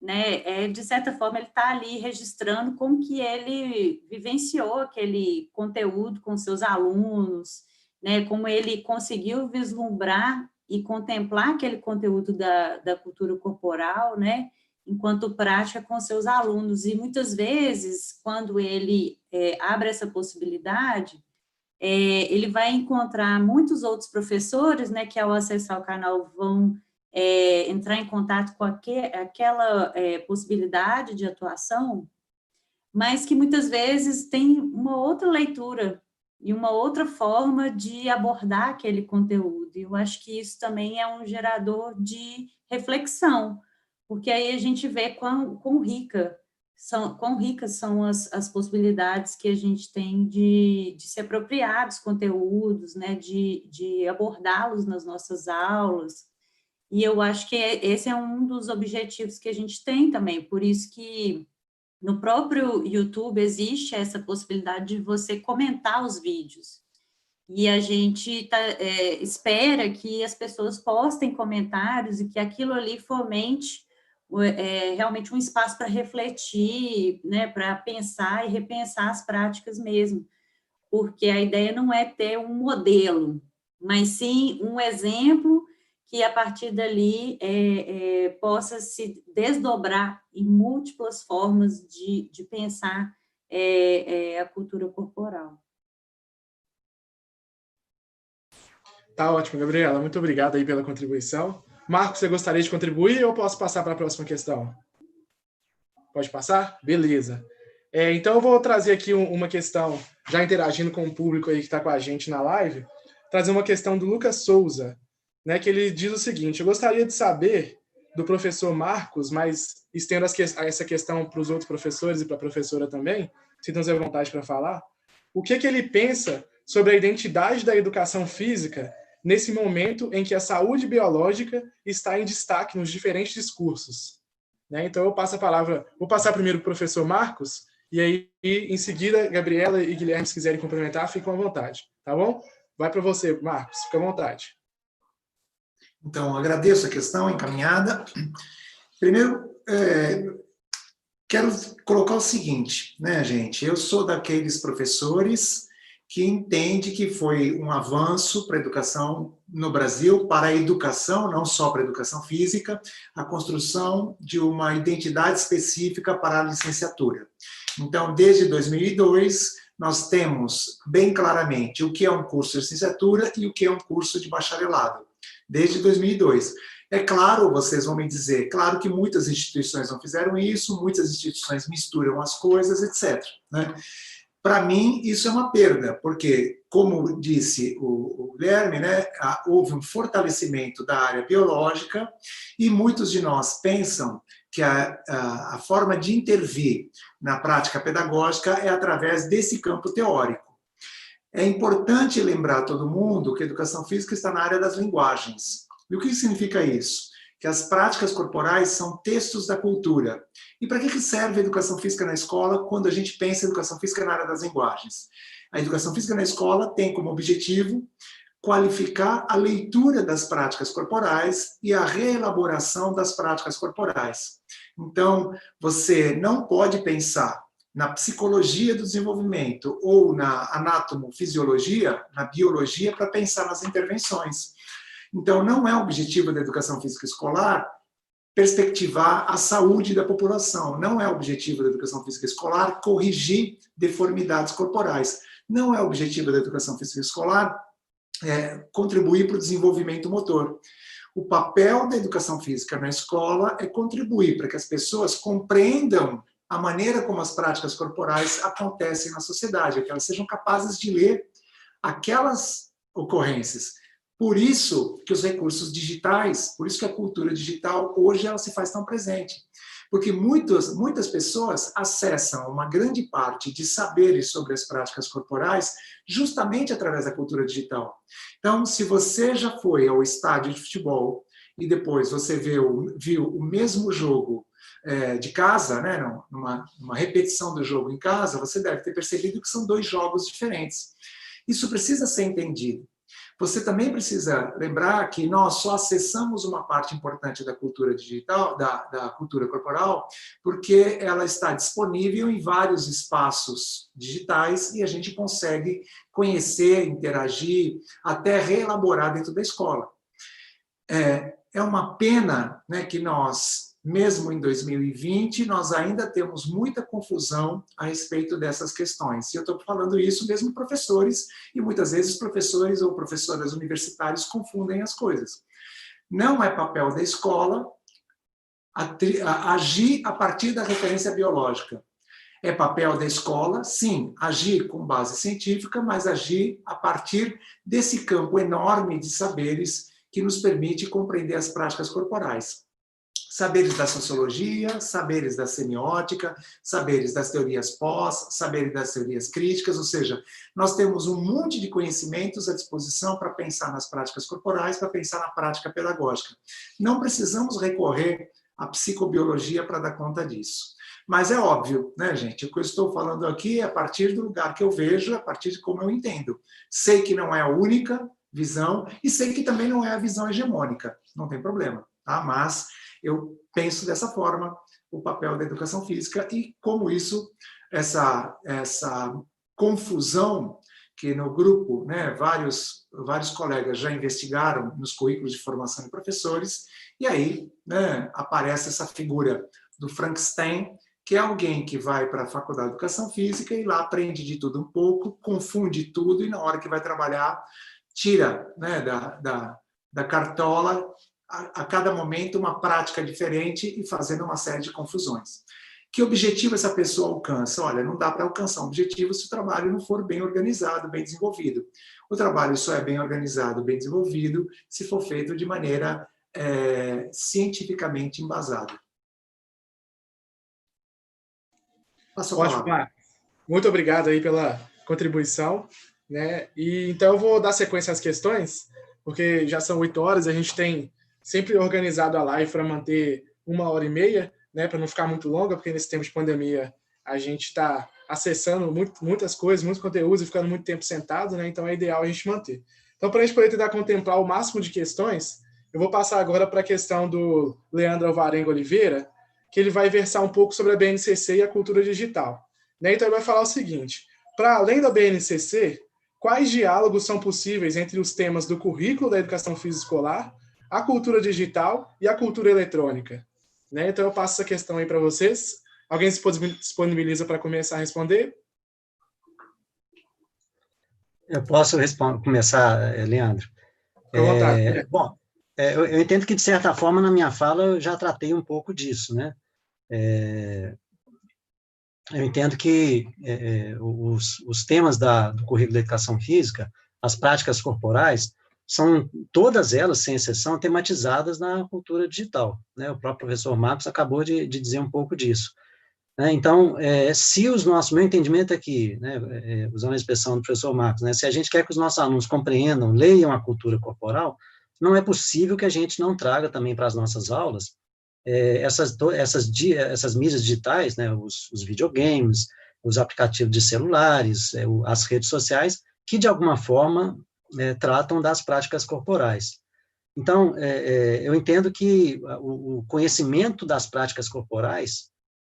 né, de certa forma, ele está ali registrando como que ele vivenciou aquele conteúdo com seus alunos, né, como ele conseguiu vislumbrar e contemplar aquele conteúdo da cultura corporal, né, enquanto prática com seus alunos. E muitas vezes, quando ele abre essa possibilidade, ele vai encontrar muitos outros professores, né, que ao acessar o canal vão entrar em contato com aquela possibilidade de atuação, mas que muitas vezes tem uma outra leitura e uma outra forma de abordar aquele conteúdo. E eu acho que isso também é um gerador de reflexão, porque aí a gente vê quão ricas são as possibilidades que a gente tem de se apropriar dos conteúdos, né, de abordá-los nas nossas aulas. E eu acho que esse é um dos objetivos que a gente tem também, por isso que no próprio YouTube existe essa possibilidade de você comentar os vídeos. E a gente espera que as pessoas postem comentários e que aquilo ali fomente realmente um espaço para refletir, né, para pensar e repensar as práticas mesmo. Porque a ideia não é ter um modelo, mas sim um exemplo que, a partir dali, possa se desdobrar em múltiplas formas de pensar a cultura corporal. Tá ótimo, Gabriela. Muito obrigado aí pela contribuição. Marcos, você gostaria de contribuir ou posso passar para a próxima questão? Pode passar? Beleza. Então, eu vou trazer aqui uma questão, já interagindo com o público aí que está com a gente na live, trazer uma questão do Lucas Souza, né, que ele diz o seguinte: eu gostaria de saber do professor Marcos, mas estendo essa questão para os outros professores e para a professora também, sintam-se à vontade para falar, o que ele pensa sobre a identidade da educação física nesse momento em que a saúde biológica está em destaque nos diferentes discursos. Né? Então, eu passo a palavra, vou passar primeiro para o professor Marcos, e aí, em seguida, Gabriela e Guilherme, se quiserem complementar, fiquem à vontade, tá bom? Vai para você, Marcos, fica à vontade. Então, agradeço a questão encaminhada. Primeiro, quero colocar o seguinte, né, gente? Eu sou daqueles professores que entende que foi um avanço para a educação no Brasil, para a educação, não só para a educação física, a construção de uma identidade específica para a licenciatura. Então, desde 2002, nós temos bem claramente o que é um curso de licenciatura e o que é um curso de bacharelado, desde 2002. É claro, vocês vão me dizer, claro que muitas instituições não fizeram isso, muitas instituições misturam as coisas, etc. Né? Para mim, isso é uma perda, porque, como disse o Guilherme, né, houve um fortalecimento da área biológica e muitos de nós pensam que a forma de intervir na prática pedagógica é através desse campo teórico. É importante lembrar a todo mundo que a educação física está na área das linguagens. E o que significa isso? Que as práticas corporais são textos da cultura. E para que serve a educação física na escola quando a gente pensa em educação física na área das linguagens? A educação física na escola tem como objetivo qualificar a leitura das práticas corporais e a reelaboração das práticas corporais. Então, você não pode pensar na psicologia do desenvolvimento ou na anatomofisiologia, na biologia, para pensar nas intervenções. Então, não é o objetivo da educação física escolar perspectivar a saúde da população. Não é o objetivo da educação física escolar corrigir deformidades corporais. Não é o objetivo da educação física escolar contribuir para o desenvolvimento motor. O papel da educação física na escola é contribuir para que as pessoas compreendam a maneira como as práticas corporais acontecem na sociedade, que elas sejam capazes de ler aquelas ocorrências. Por isso que os recursos digitais, por isso que a cultura digital hoje ela se faz tão presente. Porque muitas pessoas acessam uma grande parte de saberes sobre as práticas corporais justamente através da cultura digital. Então, se você já foi ao estádio de futebol e depois você viu o mesmo jogo de casa, né, numa repetição do jogo em casa, você deve ter percebido que são dois jogos diferentes. Isso precisa ser entendido. Você também precisa lembrar que nós só acessamos uma parte importante da cultura digital, da cultura corporal, porque ela está disponível em vários espaços digitais e a gente consegue conhecer, interagir, até reelaborar dentro da escola. É uma pena, né, que nós, mesmo em 2020, nós ainda temos muita confusão a respeito dessas questões. E eu estou falando isso mesmo professores, e muitas vezes professores ou professoras universitários confundem as coisas. Não é papel da escola agir a partir da referência biológica. É papel da escola, sim, agir com base científica, mas agir a partir desse campo enorme de saberes que nos permite compreender as práticas corporais. Saberes da sociologia, saberes da semiótica, saberes das teorias pós, saberes das teorias críticas, ou seja, nós temos um monte de conhecimentos à disposição para pensar nas práticas corporais, para pensar na prática pedagógica. Não precisamos recorrer à psicobiologia para dar conta disso. Mas é óbvio, né, gente? O que eu estou falando aqui é a partir do lugar que eu vejo, a partir de como eu entendo. Sei que não é a única visão e sei que também não é a visão hegemônica, não tem problema, tá? Mas eu penso dessa forma o papel da educação física e como isso, essa confusão que no grupo, né, vários colegas já investigaram nos currículos de formação de professores, e aí, né, aparece essa figura do Frankenstein, que é alguém que vai para a faculdade de educação física e lá aprende de tudo um pouco, confunde tudo e na hora que vai trabalhar, tira, né, da cartola a cada momento uma prática diferente e fazendo uma série de confusões. Que objetivo essa pessoa alcança? Olha, não dá para alcançar um objetivo se o trabalho não for bem organizado, bem desenvolvido. O trabalho só é bem organizado, bem desenvolvido, se for feito de maneira cientificamente embasada. Passo a palavra. Ótimo, Marcos. Muito obrigado aí pela contribuição, né? E então eu vou dar sequência às questões, porque já são 8 horas, a gente tem sempre organizado a live para manter 1h30, né, para não ficar muito longa, porque nesse tempo de pandemia a gente está acessando muitas coisas, muitos conteúdos e ficando muito tempo sentado, né? Então é ideal a gente manter. Então, para a gente poder tentar contemplar o máximo de questões, eu vou passar agora para a questão do Leandro Alvarenga Oliveira, que ele vai versar um pouco sobre a BNCC e a cultura digital. Né? Então ele vai falar o seguinte: para além da BNCC, quais diálogos são possíveis entre os temas do currículo da educação física escolar, a cultura digital e a cultura eletrônica? Né? Então eu passo essa questão aí para vocês. Alguém se disponibiliza para começar a responder? Eu posso começar, Leandro? Com vontade. Bom, eu entendo que, de certa forma, na minha fala, eu já tratei um pouco disso, né? Eu entendo que os temas do currículo da educação física, as práticas corporais, são todas elas, sem exceção, tematizadas na cultura digital, né? O próprio professor Marcos acabou de dizer um pouco disso. Né? Então, se meu entendimento aqui, né, usando a expressão do professor Marcos, né, se a gente quer que os nossos alunos compreendam, leiam a cultura corporal, não é possível que a gente não traga também para as nossas aulas essas mídias digitais, né, os videogames, os aplicativos de celulares, as redes sociais, que, de alguma forma, tratam das práticas corporais. Então, eu entendo que o conhecimento das práticas corporais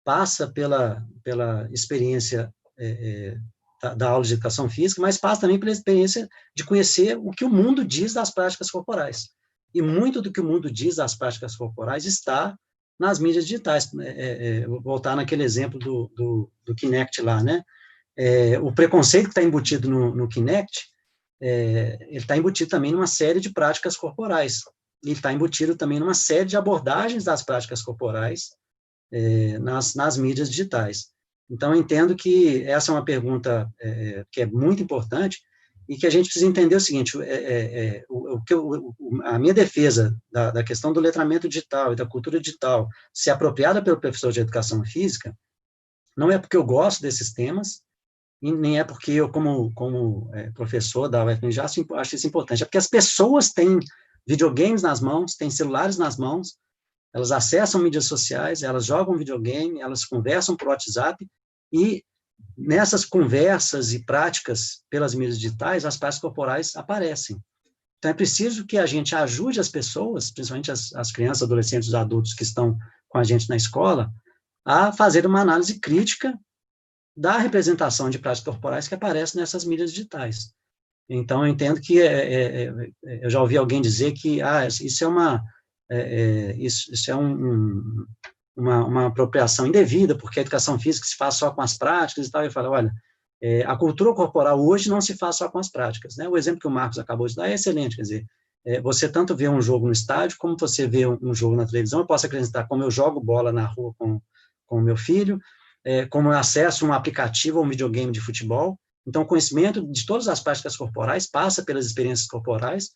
passa pela experiência da aula de educação física, mas passa também pela experiência de conhecer o que o mundo diz das práticas corporais. E muito do que o mundo diz das práticas corporais está nas mídias digitais. Vou voltar naquele exemplo do Kinect lá, né? O preconceito que está embutido no Kinect, ele está embutido também numa série de práticas corporais. Ele está embutido também numa série de abordagens das práticas corporais nas mídias digitais. Então, eu entendo que essa é uma pergunta que é muito importante e que a gente precisa entender o seguinte: a minha defesa da questão do letramento digital e da cultura digital ser apropriada pelo professor de educação física não é porque eu gosto desses temas, e nem é porque eu, como professor da UFMG, acho isso importante, é porque as pessoas têm videogames nas mãos, têm celulares nas mãos, elas acessam mídias sociais, elas jogam videogame, elas conversam por WhatsApp, e nessas conversas e práticas pelas mídias digitais, as práticas corporais aparecem. Então, é preciso que a gente ajude as pessoas, principalmente as crianças, adolescentes, adultos que estão com a gente na escola, a fazer uma análise crítica da representação de práticas corporais que aparecem nessas mídias digitais. Então, eu entendo que eu já ouvi alguém dizer que isso é uma apropriação indevida, porque a educação física se faz só com as práticas e tal. Eu falo, olha, a cultura corporal hoje não se faz só com as práticas, né? O exemplo que o Marcos acabou de dar é excelente, quer dizer, você tanto vê um jogo no estádio, como você vê um jogo na televisão. Eu posso acreditar como eu jogo bola na rua com o meu filho, como eu acesso um aplicativo ou um videogame de futebol. Então, o conhecimento de todas as práticas corporais passa pelas experiências corporais,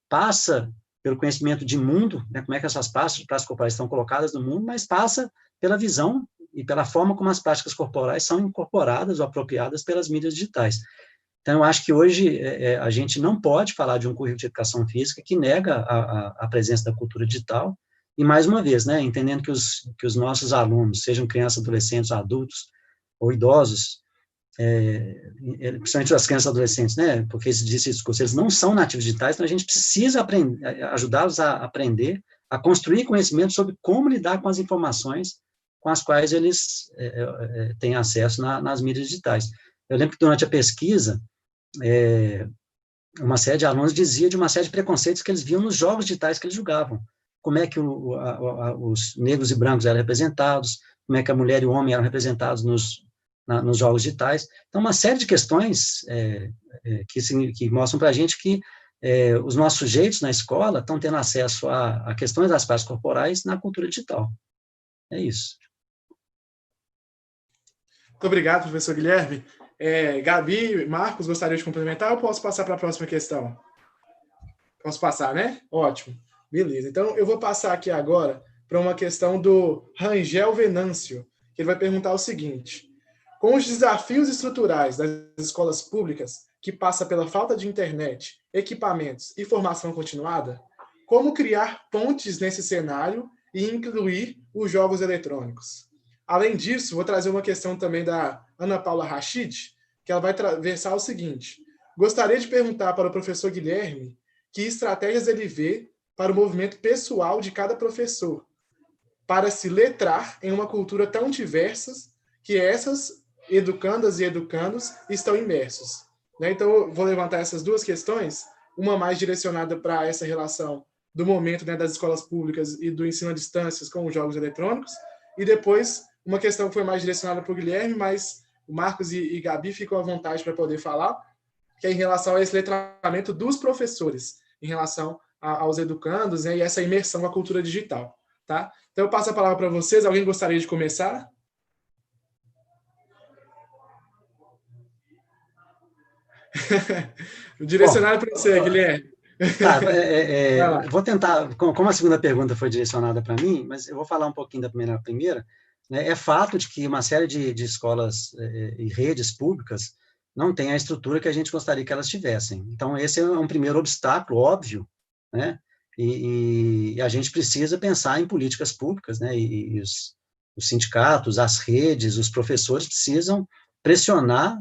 passa pelo conhecimento de mundo, né, como é que essas práticas corporais estão colocadas no mundo, mas passa pela visão e pela forma como as práticas corporais são incorporadas ou apropriadas pelas mídias digitais. Então, eu acho que hoje a gente não pode falar de um currículo de educação física que nega a presença da cultura digital, e, mais uma vez, né, entendendo que os nossos alunos, sejam crianças, adolescentes, adultos ou idosos, principalmente as crianças e adolescentes, né, porque esse discurso, eles não são nativos digitais, então a gente precisa ajudá-los a aprender, a construir conhecimento sobre como lidar com as informações com as quais eles têm acesso nas mídias digitais. Eu lembro que durante a pesquisa, uma série de alunos dizia de uma série de preconceitos que eles viam nos jogos digitais que eles jogavam, como é que os negros e brancos eram representados, como é que a mulher e o homem eram representados nos jogos digitais. Então, uma série de questões que mostram para a gente que os nossos sujeitos na escola estão tendo acesso a questões das partes corporais na cultura digital. É isso. Muito obrigado, professor Guilherme. Gabi, Marcos, gostaria de complementar ou posso passar para a próxima questão? Posso passar, né? Ótimo. Beleza. Então, eu vou passar aqui agora para uma questão do Rangel Venâncio, que ele vai perguntar o seguinte: com os desafios estruturais das escolas públicas, que passa pela falta de internet, equipamentos e formação continuada, como criar pontes nesse cenário e incluir os jogos eletrônicos? Além disso, vou trazer uma questão também da Ana Paula Rachid, que ela vai versar o seguinte: gostaria de perguntar para o professor Guilherme que estratégias ele vê para o movimento pessoal de cada professor, para se letrar em uma cultura tão diversa que essas educandas e educandos estão imersos. Então, eu vou levantar essas duas questões, uma mais direcionada para essa relação do momento, das escolas públicas e do ensino à distância com os jogos eletrônicos, e depois uma questão que foi mais direcionada para o Guilherme, mas o Marcos e Gabi ficam à vontade para poder falar, que é em relação a esse letramento dos professores, em relação aos educandos, e essa imersão com a cultura digital. Tá? Então, eu passo a palavra para vocês. Alguém gostaria de começar? Direcionado para você, Guilherme. Tá, vou tentar, como a segunda pergunta foi direcionada para mim, mas eu vou falar um pouquinho da primeira. É fato de que uma série de escolas e redes públicas não tem a estrutura que a gente gostaria que elas tivessem. Então, esse é um primeiro obstáculo, óbvio, né? E a gente precisa pensar em políticas públicas, né? E os sindicatos, as redes, os professores precisam pressionar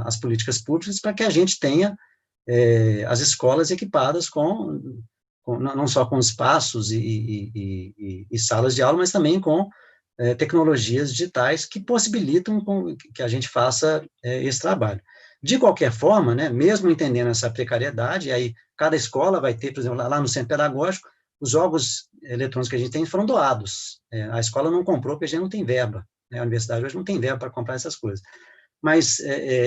as políticas públicas para que a gente tenha as escolas equipadas não só com espaços e salas de aula, mas também com tecnologias digitais que possibilitam que a gente faça esse trabalho. De qualquer forma, né, mesmo entendendo essa precariedade, aí cada escola vai ter, por exemplo, lá no centro pedagógico, os jogos eletrônicos que a gente tem foram doados. A escola não comprou porque a gente não tem verba. A universidade hoje não tem verba para comprar essas coisas. Mas,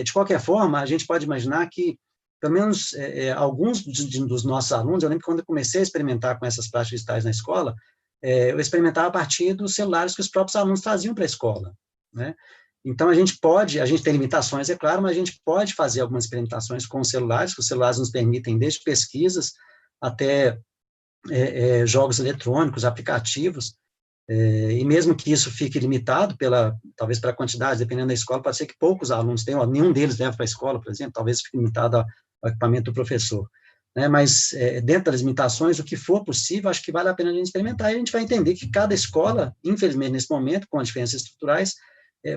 de qualquer forma, a gente pode imaginar que, pelo menos, alguns dos nossos alunos, eu lembro que quando eu comecei a experimentar com essas práticas digitais na escola, eu experimentava a partir dos celulares que os próprios alunos traziam para a escola, né? Então, a gente tem limitações, é claro, mas a gente pode fazer algumas experimentações com os celulares, que os celulares nos permitem desde pesquisas até jogos eletrônicos, aplicativos, e mesmo que isso fique limitado, talvez pela quantidade, dependendo da escola, pode ser que poucos alunos tenham, nenhum deles leva para a escola, por exemplo, talvez fique limitado ao equipamento do professor. Né, mas, dentro das limitações, o que for possível, acho que vale a pena a gente experimentar, e a gente vai entender que cada escola, infelizmente, nesse momento, com as diferenças estruturais,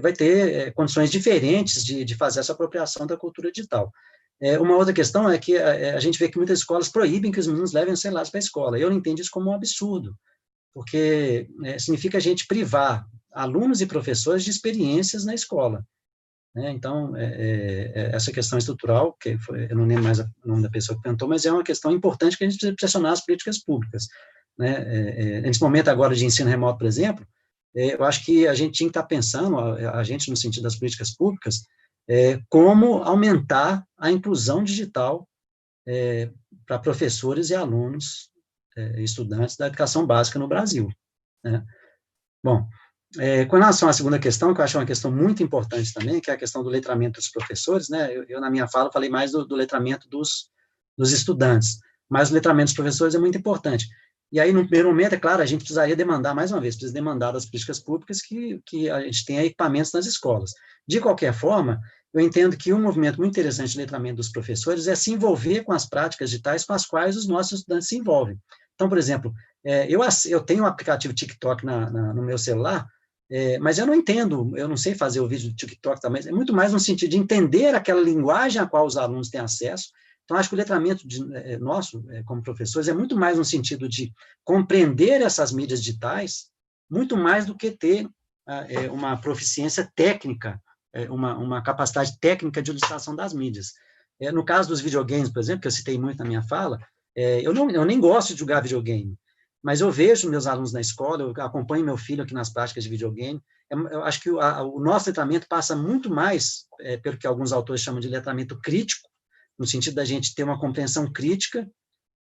vai ter condições diferentes de fazer essa apropriação da cultura digital. Uma outra questão é que a gente vê que muitas escolas proíbem que os meninos levem os celulares para a escola. Eu não entendo isso como um absurdo, porque significa a gente privar alunos e professores de experiências na escola. Então, essa questão estrutural, eu não lembro mais o nome da pessoa que perguntou, mas é uma questão importante que a gente precisa pressionar as políticas públicas. Nesse momento agora de ensino remoto, por exemplo, eu acho que a gente tinha que estar pensando, a gente no sentido das políticas públicas, como aumentar a inclusão digital para professores e alunos, estudantes da educação básica no Brasil. Né? Bom, com relação à segunda questão, que eu acho uma questão muito importante também, que é a questão do letramento dos professores, né? Eu na minha fala, falei mais do letramento dos estudantes, mas o letramento dos professores é muito importante. E aí, no primeiro momento, é claro, a gente precisaria demandar, mais uma vez, precisa demandar das políticas públicas que a gente tenha equipamentos nas escolas. De qualquer forma, eu entendo que um movimento muito interessante de letramento dos professores é se envolver com as práticas digitais com as quais os nossos estudantes se envolvem. Então, por exemplo, eu tenho um aplicativo TikTok no meu celular, mas eu não entendo, eu não sei fazer o vídeo do TikTok também, é muito mais no sentido de entender aquela linguagem a qual os alunos têm acesso. Então, acho que o letramento nosso, como professores, é muito mais no sentido de compreender essas mídias digitais, muito mais do que ter uma proficiência técnica, uma capacidade técnica de utilização das mídias. No caso dos videogames, por exemplo, que eu citei muito na minha fala, eu nem gosto de jogar videogame, mas eu vejo meus alunos na escola, eu acompanho meu filho aqui nas práticas de videogame, eu acho que o nosso letramento passa muito mais pelo que alguns autores chamam de letramento crítico, no sentido da gente ter uma compreensão crítica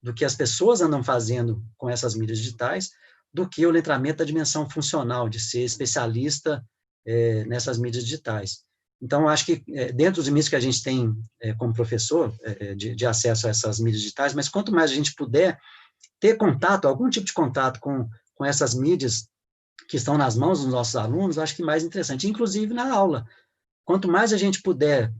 do que as pessoas andam fazendo com essas mídias digitais, do que o letramento da dimensão funcional, de ser especialista nessas mídias digitais. Então, acho que dentro dos limites que a gente tem como professor, de acesso a essas mídias digitais, mas quanto mais a gente puder ter contato, algum tipo de contato com essas mídias que estão nas mãos dos nossos alunos, acho que mais interessante, inclusive na aula. Quanto mais a gente puder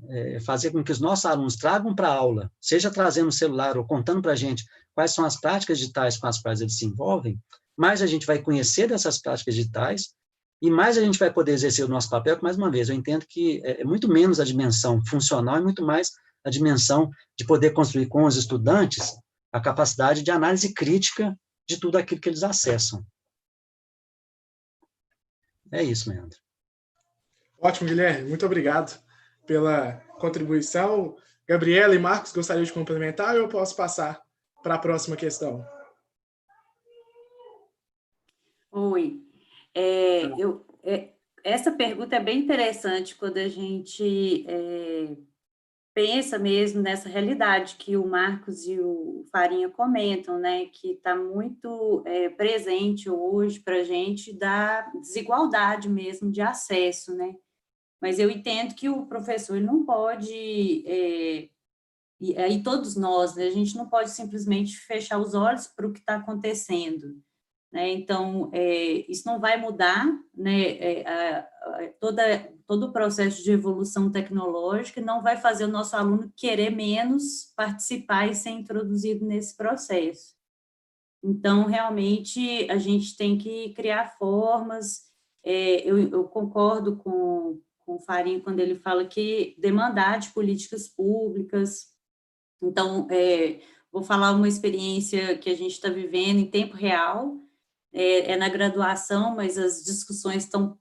fazer com que os nossos alunos tragam para a aula, seja trazendo um celular ou contando para a gente quais são as práticas digitais com as quais eles se envolvem, mais a gente vai conhecer dessas práticas digitais e mais a gente vai poder exercer o nosso papel, que, mais uma vez, eu entendo que é muito menos a dimensão funcional e muito mais a dimensão de poder construir com os estudantes a capacidade de análise crítica de tudo aquilo que eles acessam. É isso, Leandro. Ótimo, Guilherme. Muito obrigado pela contribuição. Gabriela e Marcos, gostariam de complementar ou eu posso passar para a próxima questão? Oi. Essa pergunta é bem interessante quando a gente pensa mesmo nessa realidade que o Marcos e o Farinha comentam, né, que está muito presente hoje para a gente da desigualdade mesmo de acesso, né? Mas eu entendo que o professor ele não pode, e todos nós, né, a gente não pode simplesmente fechar os olhos para o que está acontecendo, né? Então, isso não vai mudar, né, todo o processo de evolução tecnológica, não vai fazer o nosso aluno querer menos participar e ser introduzido nesse processo. Então, realmente, a gente tem que criar formas, eu concordo com o Farinha quando ele fala que demandar de políticas públicas. Então, vou falar uma experiência que a gente está vivendo em tempo real, na graduação, mas as discussões estão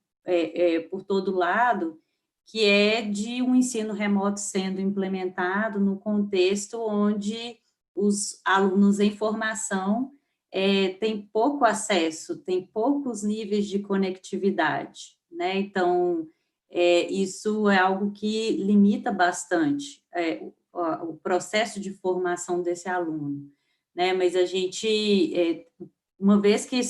por todo lado, que é de um ensino remoto sendo implementado no contexto onde os alunos em formação têm pouco acesso, têm poucos níveis de conectividade, né? Então, isso é algo que limita bastante o processo de formação desse aluno, né? Mas a gente, uma vez que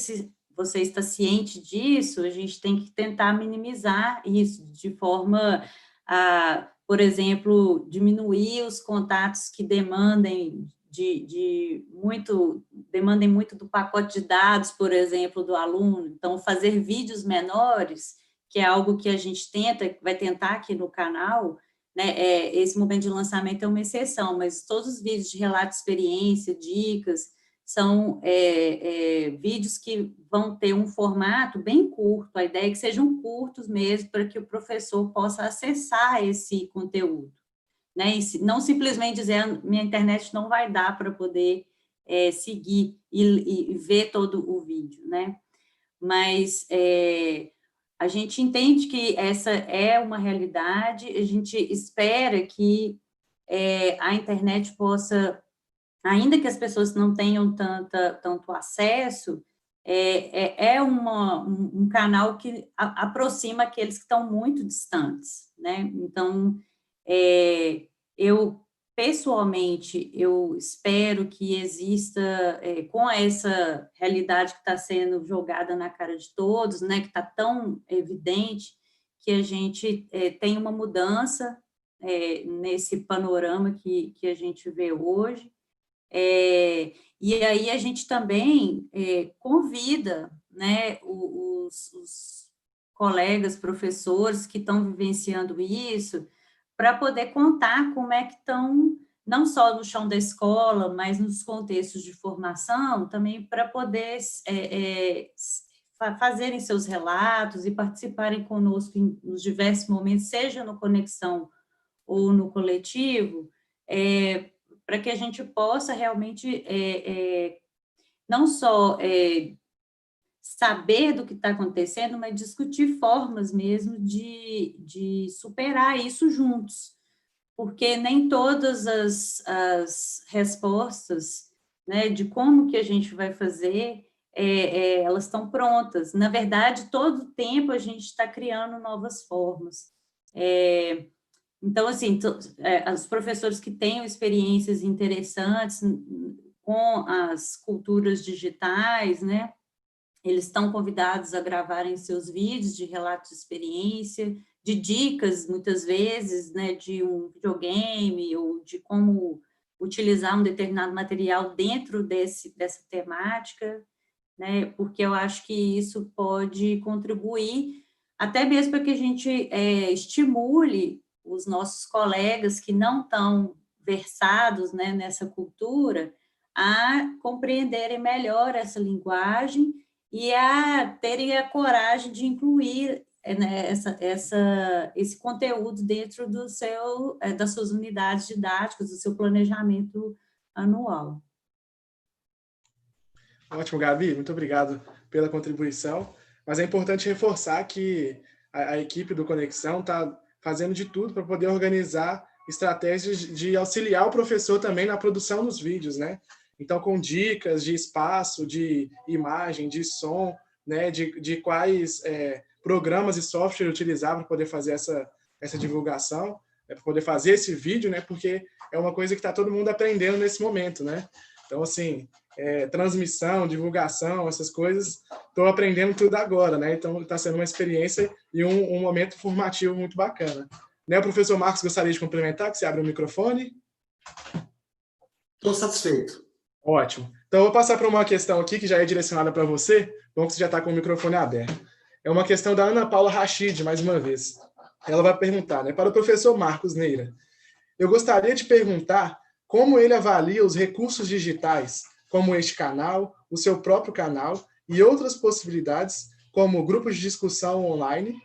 você está ciente disso, a gente tem que tentar minimizar isso de forma a, por exemplo, diminuir os contatos que demandem muito do pacote de dados, por exemplo, do aluno. Então, fazer vídeos menores, que é algo que a gente vai tentar aqui no canal, né? Esse momento de lançamento é uma exceção, mas todos os vídeos de relato de experiência, dicas, são vídeos que vão ter um formato bem curto, a ideia é que sejam curtos mesmo, para que o professor possa acessar esse conteúdo, né? E não simplesmente dizer, minha internet não vai dar para poder seguir e ver todo o vídeo, né? Mas a gente entende que essa é uma realidade, a gente espera que a internet possa, ainda que as pessoas não tenham tanto acesso, um canal que aproxima aqueles que estão muito distantes, né? Então, eu, pessoalmente, eu espero que exista, com essa realidade que está sendo jogada na cara de todos, né, que está tão evidente, que a gente tenha uma mudança nesse panorama que a gente vê hoje. E aí a gente também convida, né, os colegas, professores que estão vivenciando isso, para poder contar como é que estão, não só no chão da escola, mas nos contextos de formação, também para poder fazerem seus relatos e participarem conosco nos diversos momentos, seja no Conexão ou no coletivo, para que a gente possa realmente não só saber do que está acontecendo, mas discutir formas mesmo de superar isso juntos, porque nem todas as respostas, né, de como que a gente vai fazer, elas estão prontas. Na verdade, todo tempo a gente está criando novas formas. Então, assim, os professores que tenham experiências interessantes com as culturas digitais, né, eles estão convidados a gravarem seus vídeos de relatos de experiência, de dicas, muitas vezes, né, de um videogame ou de como utilizar um determinado material dentro dessa temática, né, porque eu acho que isso pode contribuir até mesmo para que a gente estimule os nossos colegas que não estão versados, né, nessa cultura a compreenderem melhor essa linguagem e a terem a coragem de incluir, né, esse conteúdo dentro das suas unidades didáticas, do seu planejamento anual. Ótimo, Gabi, muito obrigado pela contribuição. Mas é importante reforçar que a equipe do Conexão está fazendo de tudo para poder organizar estratégias de auxiliar o professor também na produção dos vídeos, né? Então, com dicas de espaço, de imagem, de som, né? De quais programas e software utilizar para poder fazer essa divulgação, para poder fazer esse vídeo, né? Porque é uma coisa que está todo mundo aprendendo nesse momento, né? Então, assim, transmissão, divulgação, essas coisas, estou aprendendo tudo agora, né? Então, está sendo uma experiência e um momento formativo muito bacana. Né, o professor Marcos gostaria de complementar, que você abre o microfone? Estou satisfeito. Ótimo. Então, eu vou passar para uma questão aqui que já é direcionada para você. Bom que você já está com o microfone aberto. É uma questão da Ana Paula Rachid, mais uma vez. Ela vai perguntar, né, para o professor Marcos Neira. Eu gostaria de perguntar como ele avalia os recursos digitais, como este canal, o seu próprio canal e outras possibilidades, como grupos de discussão online,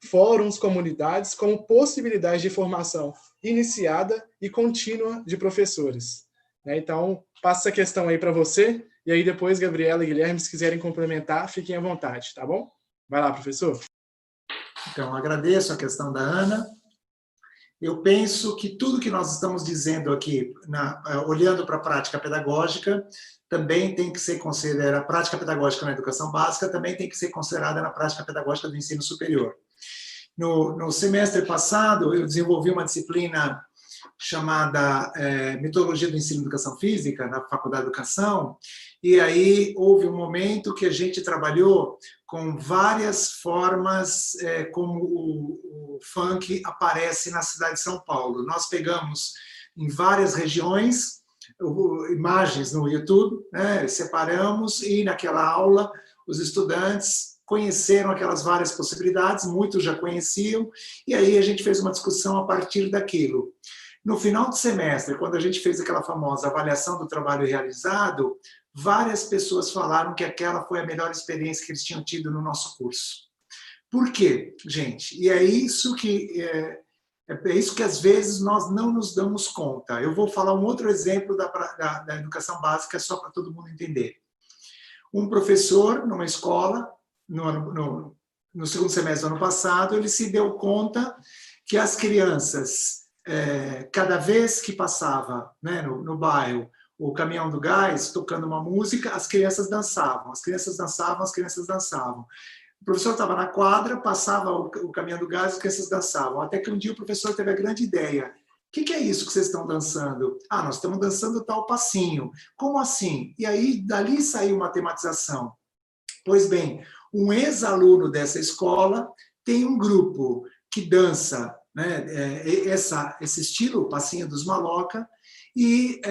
fóruns, comunidades, como possibilidade de formação iniciada e contínua de professores. Então, passo essa questão aí para você, e aí depois, Gabriela e Guilherme, se quiserem complementar, fiquem à vontade, tá bom? Vai lá, professor. Então, agradeço a questão da Ana. Eu penso que tudo que nós estamos dizendo aqui, olhando para a prática pedagógica, também tem que ser considerada, a prática pedagógica na educação básica também tem que ser considerada na prática pedagógica do ensino superior. No semestre passado, eu desenvolvi uma disciplina chamada Metodologia do Ensino e Educação Física, na Faculdade de Educação, e aí houve um momento que a gente trabalhou com várias formas como o funk aparece na cidade de São Paulo. Nós pegamos em várias regiões imagens no YouTube, né, separamos, e naquela aula os estudantes conheceram aquelas várias possibilidades, muitos já conheciam, e aí a gente fez uma discussão a partir daquilo. No final do semestre, quando a gente fez aquela famosa avaliação do trabalho realizado, várias pessoas falaram que aquela foi a melhor experiência que eles tinham tido no nosso curso. Por quê, gente? E é isso que às vezes nós não nos damos conta. Eu vou falar um outro exemplo da educação básica só para todo mundo entender. Um professor numa escola, no segundo semestre do ano passado, ele se deu conta que as crianças, cada vez que passava, né, no bairro o caminhão do gás, tocando uma música, as crianças dançavam, as crianças dançavam, as crianças dançavam. O professor estava na quadra, passava o caminhão do gás, as crianças dançavam. Até que um dia o professor teve a grande ideia. O que é isso que vocês estão dançando? Ah, nós estamos dançando tal passinho. Como assim? E aí, dali saiu uma tematização. Pois bem, um ex-aluno dessa escola tem um grupo que dança, né, esse estilo, passinho dos maloca, e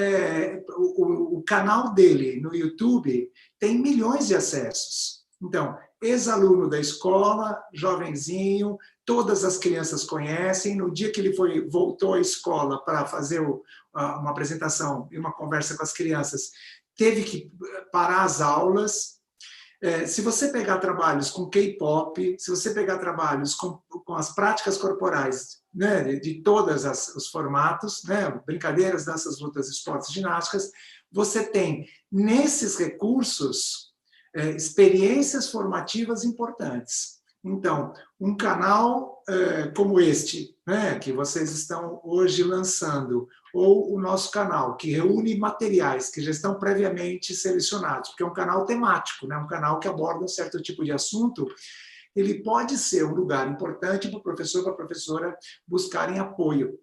o canal dele no YouTube tem milhões de acessos. Então, ex-aluno da escola, jovenzinho, todas as crianças conhecem. No dia que ele voltou à escola para fazer uma apresentação e uma conversa com as crianças, teve que parar as aulas. Se você pegar trabalhos com K-pop, se você pegar trabalhos com as práticas corporais, né, de todos os formatos, né, brincadeiras, danças, lutas, esportes, ginásticas, você tem nesses recursos experiências formativas importantes. Então, um canal como este, né, que vocês estão hoje lançando, ou o nosso canal, que reúne materiais que já estão previamente selecionados, porque é um canal temático, né, um canal que aborda um certo tipo de assunto ele pode ser um lugar importante para o professor, para a professora buscarem apoio.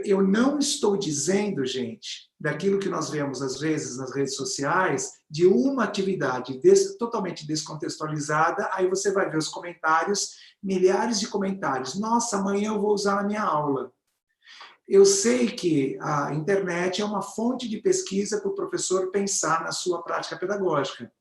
Eu não estou dizendo, gente, daquilo que nós vemos às vezes nas redes sociais, de uma atividade totalmente descontextualizada, aí você vai ver os comentários, milhares de comentários. Nossa, amanhã eu vou usar na minha aula. Eu sei que a internet é uma fonte de pesquisa para o professor pensar na sua prática pedagógica.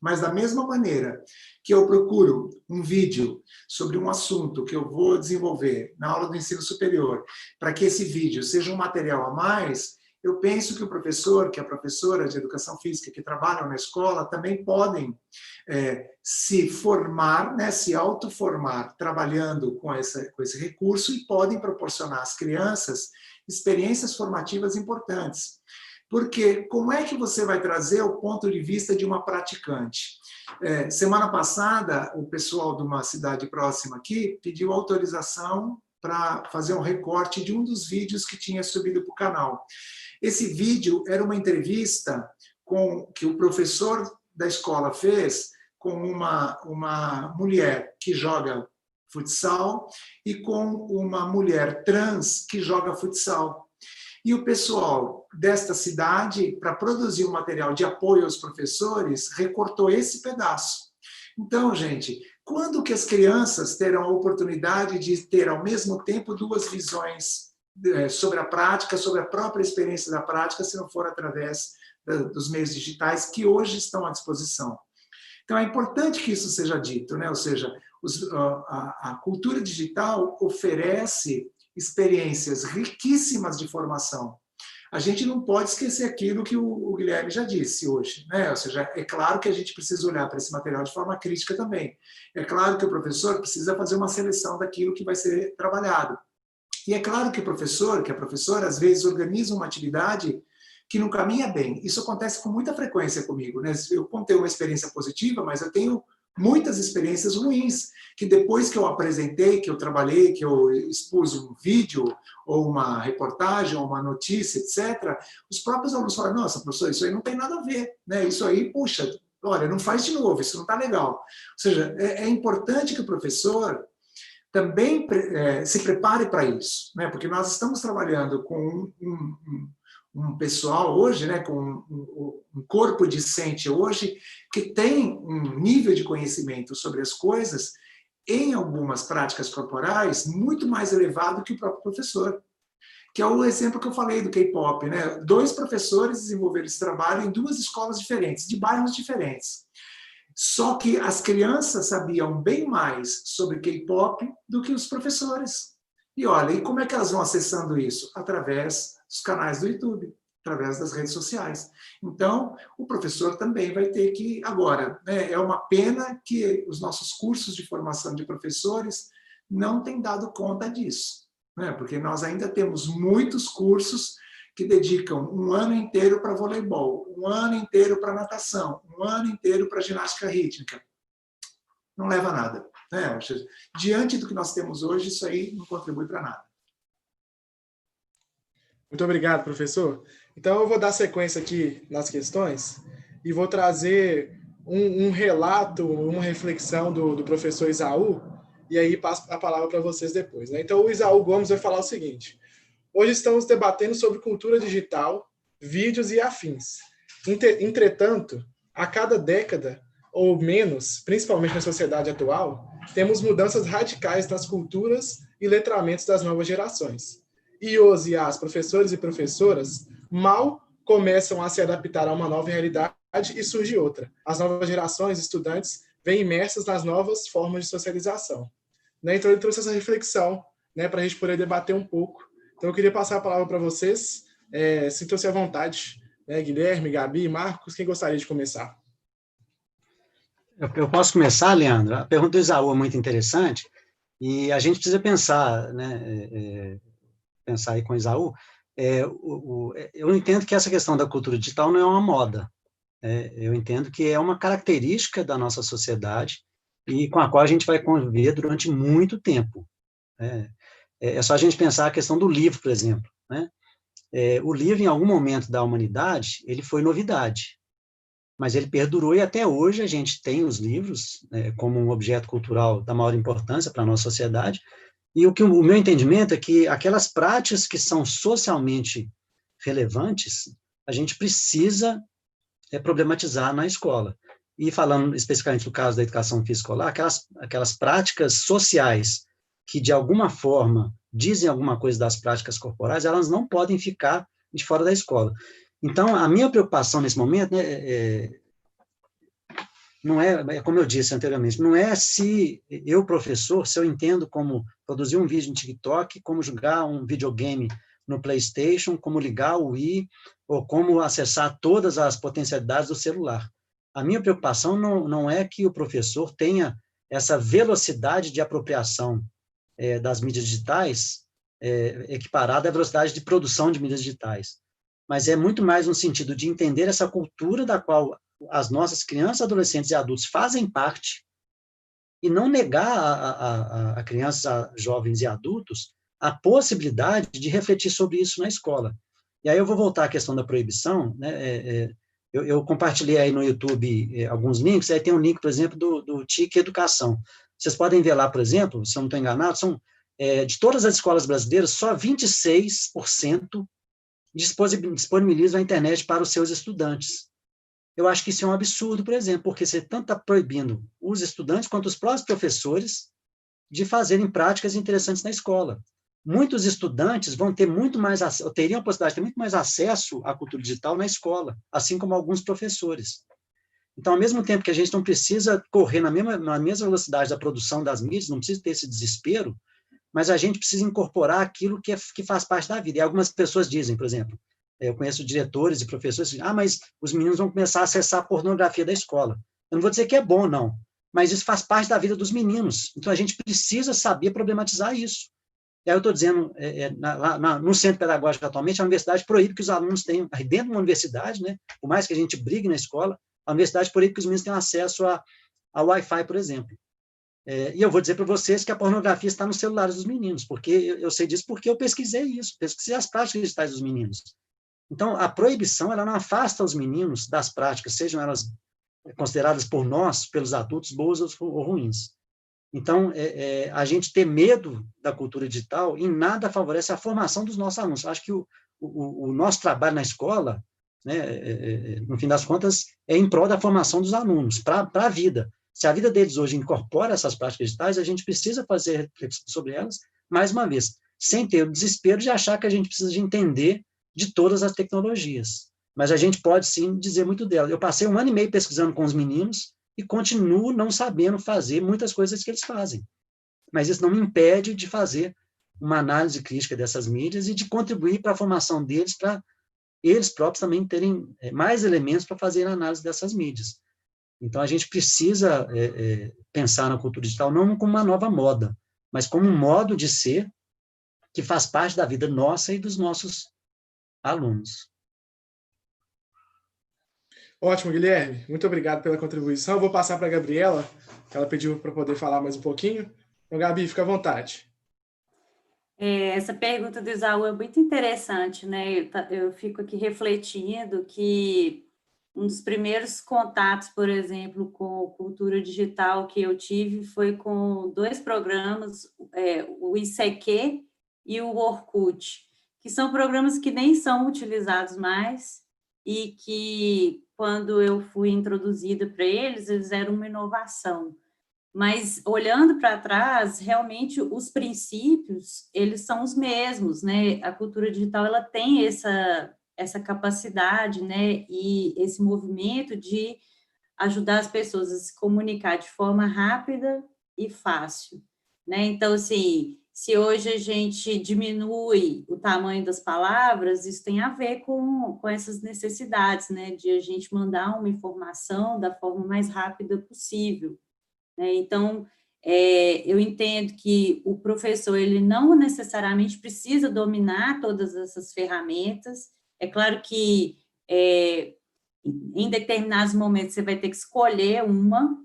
Mas da mesma maneira que eu procuro um vídeo sobre um assunto que eu vou desenvolver na aula do ensino superior, para que esse vídeo seja um material a mais, eu penso que o professor, que a professora de educação física que trabalham na escola, também podem se formar, né, se autoformar, trabalhando com esse recurso e podem proporcionar às crianças experiências formativas importantes. Porque como é que você vai trazer o ponto de vista de uma praticante? Semana passada, o pessoal de uma cidade próxima aqui pediu autorização para fazer um recorte de um dos vídeos que tinha subido para o canal. Esse vídeo era uma entrevista que o professor da escola fez com uma mulher que joga futsal e com uma mulher trans que joga futsal. E o pessoal desta cidade, para produzir um material de apoio aos professores, recortou esse pedaço. Então, gente, quando que as crianças terão a oportunidade de ter, ao mesmo tempo, duas visões sobre a prática, sobre a própria experiência da prática, se não for através dos meios digitais que hoje estão à disposição? Então, é importante que isso seja dito, né? Ou seja, a cultura digital oferece experiências riquíssimas de formação. A gente não pode esquecer aquilo que o Guilherme já disse hoje, né? Ou seja, é claro que a gente precisa olhar para esse material de forma crítica também. É claro que o professor precisa fazer uma seleção daquilo que vai ser trabalhado. E é claro que o professor, que a professora, às vezes organiza uma atividade que não caminha bem. Isso acontece com muita frequência comigo, né? Eu contei uma experiência positiva, mas eu tenho muitas experiências ruins, que depois que eu apresentei, que eu trabalhei, que eu expus um vídeo, ou uma reportagem, ou uma notícia, etc., os próprios alunos falam, nossa, professor, isso aí não tem nada a ver, né? Isso aí, puxa, olha, não faz de novo, isso não está legal. Ou seja, é importante que o professor também se prepare para isso, né? Porque nós estamos trabalhando com um pessoal hoje, né, com um corpo discente hoje, que tem um nível de conhecimento sobre as coisas, em algumas práticas corporais, muito mais elevado que o próprio professor. Que é o exemplo que eu falei do K-pop, né? 2 professores desenvolveram esse trabalho em 2 escolas diferentes, de bairros diferentes. Só que as crianças sabiam bem mais sobre K-pop do que os professores. E olha, e como é que elas vão acessando isso? Através dos canais do YouTube, através das redes sociais. Então, o professor também vai ter que... Agora, né, é uma pena que os nossos cursos de formação de professores não têm dado conta disso, né? Porque nós ainda temos muitos cursos que dedicam um ano inteiro para voleibol, um ano inteiro para natação, um ano inteiro para ginástica rítmica. Não leva a nada, né? Diante do que nós temos hoje, isso aí não contribui para nada. Muito obrigado, professor. Então, eu vou dar sequência aqui nas questões e vou trazer um relato, uma reflexão do professor Isaú, e aí passo a palavra para vocês depois, né? Então, o Isaú Gomes vai falar o seguinte: hoje estamos debatendo sobre cultura digital, vídeos e afins. Entretanto, a cada década ou menos, principalmente na sociedade atual, temos mudanças radicais nas culturas e letramentos das novas gerações. E os e as professores e professoras mal começam a se adaptar a uma nova realidade e surge outra. As novas gerações, estudantes, vêm imersas nas novas formas de socialização. Né? Então, ele trouxe essa reflexão, né, para a gente poder debater um pouco. Então, eu queria passar a palavra para vocês. Sintam-se à vontade. Né? Guilherme, Gabi, Marcos, quem gostaria de começar? Eu posso começar, Leandro? A pergunta do Isaú é muito interessante e a gente precisa pensar, né, pensar aí com o Isaú. Eu entendo que essa questão da cultura digital não é uma moda. Eu entendo que é uma característica da nossa sociedade e com a qual a gente vai conviver durante muito tempo. É só a gente pensar a questão do livro, por exemplo, né? O livro, em algum momento da humanidade, ele foi novidade. mas ele perdurou e até hoje a gente tem os livros como um objeto cultural da maior importância para a nossa sociedade. E o meu entendimento é que aquelas práticas que são socialmente relevantes, a gente precisa problematizar na escola. E falando especificamente do caso da educação física escolar, aquelas práticas sociais que, de alguma forma, dizem alguma coisa das práticas corporais, elas não podem ficar de fora da escola. Então, a minha preocupação nesse momento, né, não é, como eu disse anteriormente, não é se eu, professor, se eu entendo como produzir um vídeo no TikTok, como jogar um videogame no PlayStation, como ligar o Wii, ou como acessar todas as potencialidades do celular. A minha preocupação não é que o professor tenha essa velocidade de apropriação das mídias digitais equiparada à velocidade de produção de mídias digitais, mas é muito mais no sentido de entender essa cultura da qual as nossas crianças, adolescentes e adultos fazem parte e não negar a crianças, a jovens e adultos a possibilidade de refletir sobre isso na escola. E aí eu vou voltar à questão da proibição, né? Eu compartilhei aí no YouTube alguns links, aí tem um link, por exemplo, do TIC Educação. Vocês podem ver lá, por exemplo, se eu não estou enganado, de todas as escolas brasileiras, só 26% disponibilizam a internet para os seus estudantes. Eu acho que isso é um absurdo, por exemplo, porque você tanto está proibindo os estudantes quanto os próprios professores de fazerem práticas interessantes na escola. Muitos estudantes teriam a possibilidade de ter muito mais acesso à cultura digital na escola, assim como alguns professores. Então, ao mesmo tempo que a gente não precisa correr na mesma velocidade da produção das mídias, não precisa ter esse desespero, mas a gente precisa incorporar aquilo que faz parte da vida. E algumas pessoas dizem, por exemplo, eu conheço diretores e professores que dizem, mas os meninos vão começar a acessar a pornografia da escola. Eu não vou dizer que é bom, não, mas isso faz parte da vida dos meninos. Então, a gente precisa saber problematizar isso. E aí eu estou dizendo, no centro pedagógico atualmente, a universidade proíbe que os alunos tenham, dentro de uma universidade, né, por mais que a gente brigue na escola, a universidade proíbe que os meninos tenham acesso a Wi-Fi, por exemplo. E eu vou dizer para vocês que a pornografia está nos celulares dos meninos, porque eu sei disso porque eu pesquisei isso, pesquisei as práticas digitais dos meninos. Então, a proibição, ela não afasta os meninos das práticas, sejam elas consideradas por nós, pelos adultos, boas ou ruins. Então, a gente ter medo da cultura digital em nada favorece a formação dos nossos alunos. Acho que o nosso trabalho na escola, né, no fim das contas, é em prol da formação dos alunos, para a vida. Se a vida deles hoje incorpora essas práticas digitais, a gente precisa fazer reflexão sobre elas, mais uma vez, sem ter o desespero de achar que a gente precisa de entender de todas as tecnologias. Mas a gente pode, sim, dizer muito delas. Eu passei 1 ano e meio pesquisando com os meninos e continuo não sabendo fazer muitas coisas que eles fazem. Mas isso não me impede de fazer uma análise crítica dessas mídias e de contribuir para a formação deles, para eles próprios também terem mais elementos para fazer a análise dessas mídias. Então, a gente precisa pensar na cultura digital não como uma nova moda, mas como um modo de ser que faz parte da vida nossa e dos nossos alunos. Ótimo, Guilherme. Muito obrigado pela contribuição. Eu vou passar para a Gabriela, que ela pediu para poder falar mais um pouquinho. Então, Gabi, fica à vontade. Essa pergunta do Isaú é muito interessante, né? Eu fico aqui refletindo que um dos primeiros contatos, por exemplo, com cultura digital que eu tive foi com 2 programas, o ICQ e o Orkut, que são programas que nem são utilizados mais e que, quando eu fui introduzida para eles eram uma inovação. Mas, olhando para trás, realmente os princípios, eles são os mesmos, né? A cultura digital, ela tem essa capacidade, né? E esse movimento de ajudar as pessoas a se comunicar de forma rápida e fácil, né? Então, assim, se hoje a gente diminui o tamanho das palavras, isso tem a ver com essas necessidades, né? De a gente mandar uma informação da forma mais rápida possível. Então, eu entendo que o professor, ele não necessariamente precisa dominar todas essas ferramentas. É claro que, em determinados momentos, você vai ter que escolher uma,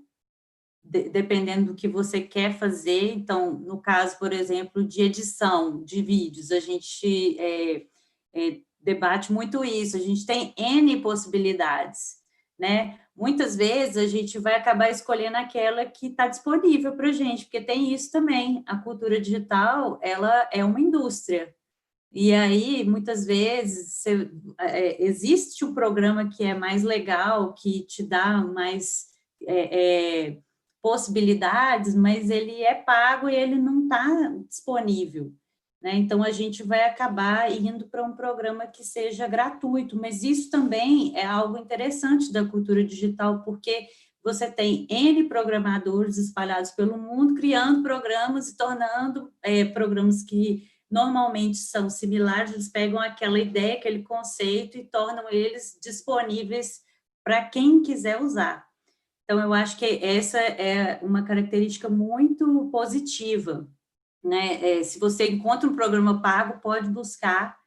dependendo do que você quer fazer. Então, no caso, por exemplo, de edição de vídeos, a gente debate muito isso. A gente tem N possibilidades, né? Muitas vezes a gente vai acabar escolhendo aquela que está disponível para a gente, porque tem isso também. A cultura digital, ela é uma indústria. E aí, muitas vezes, existe um programa que é mais legal, que te dá mais possibilidades, mas ele é pago e ele não está disponível, né? Então, a gente vai acabar indo para um programa que seja gratuito, mas isso também é algo interessante da cultura digital, porque você tem N programadores espalhados pelo mundo, criando programas e tornando programas que normalmente são similares, eles pegam aquela ideia, aquele conceito e tornam eles disponíveis para quem quiser usar. Então, eu acho que essa é uma característica muito positiva, né? Se você encontra um programa pago, pode buscar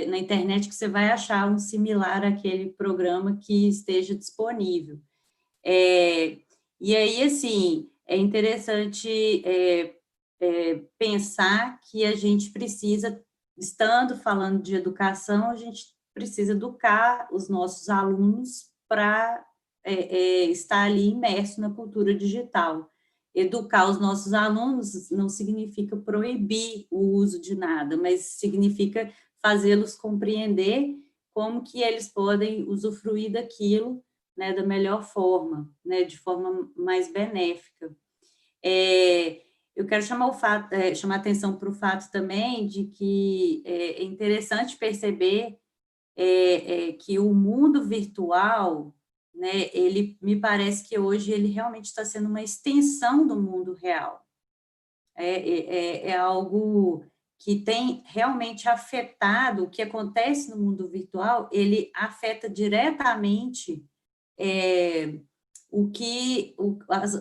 na internet que você vai achar um similar àquele programa que esteja disponível. E aí, assim, é interessante pensar que a gente precisa, estando falando de educação, a gente precisa educar os nossos alunos para estar ali imerso na cultura digital. Educar os nossos alunos não significa proibir o uso de nada, mas significa fazê-los compreender como que eles podem usufruir daquilo, né, da melhor forma, né, de forma mais benéfica. Eu quero chamar a atenção para o fato também de que é interessante perceber que o mundo virtual, né, ele me parece que hoje ele realmente está sendo uma extensão do mundo real. É algo que tem realmente afetado o que acontece no mundo virtual, ele afeta diretamente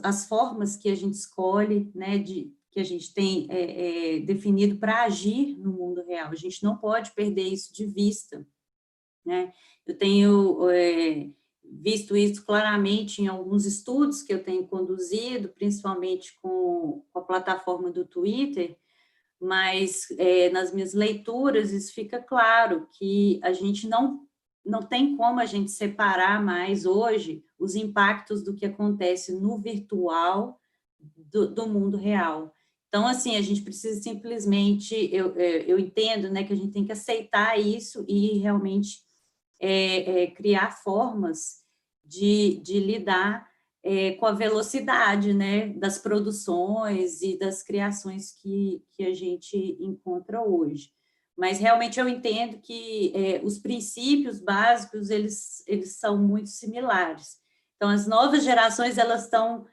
as formas que a gente escolhe, né, que a gente tem definido para agir no mundo real. A gente não pode perder isso de vista, né? Eu tenho visto isso claramente em alguns estudos que eu tenho conduzido, principalmente com a plataforma do Twitter, mas nas minhas leituras isso fica claro, que a gente não tem como a gente separar mais hoje os impactos do que acontece no virtual do mundo real. Então, assim, a gente precisa simplesmente, eu entendo, né, que a gente tem que aceitar isso e realmente criar formas de lidar com a velocidade, né, das produções e das criações que a gente encontra hoje. Mas realmente eu entendo que os princípios básicos, eles são muito similares. Então, as novas gerações, elas estão,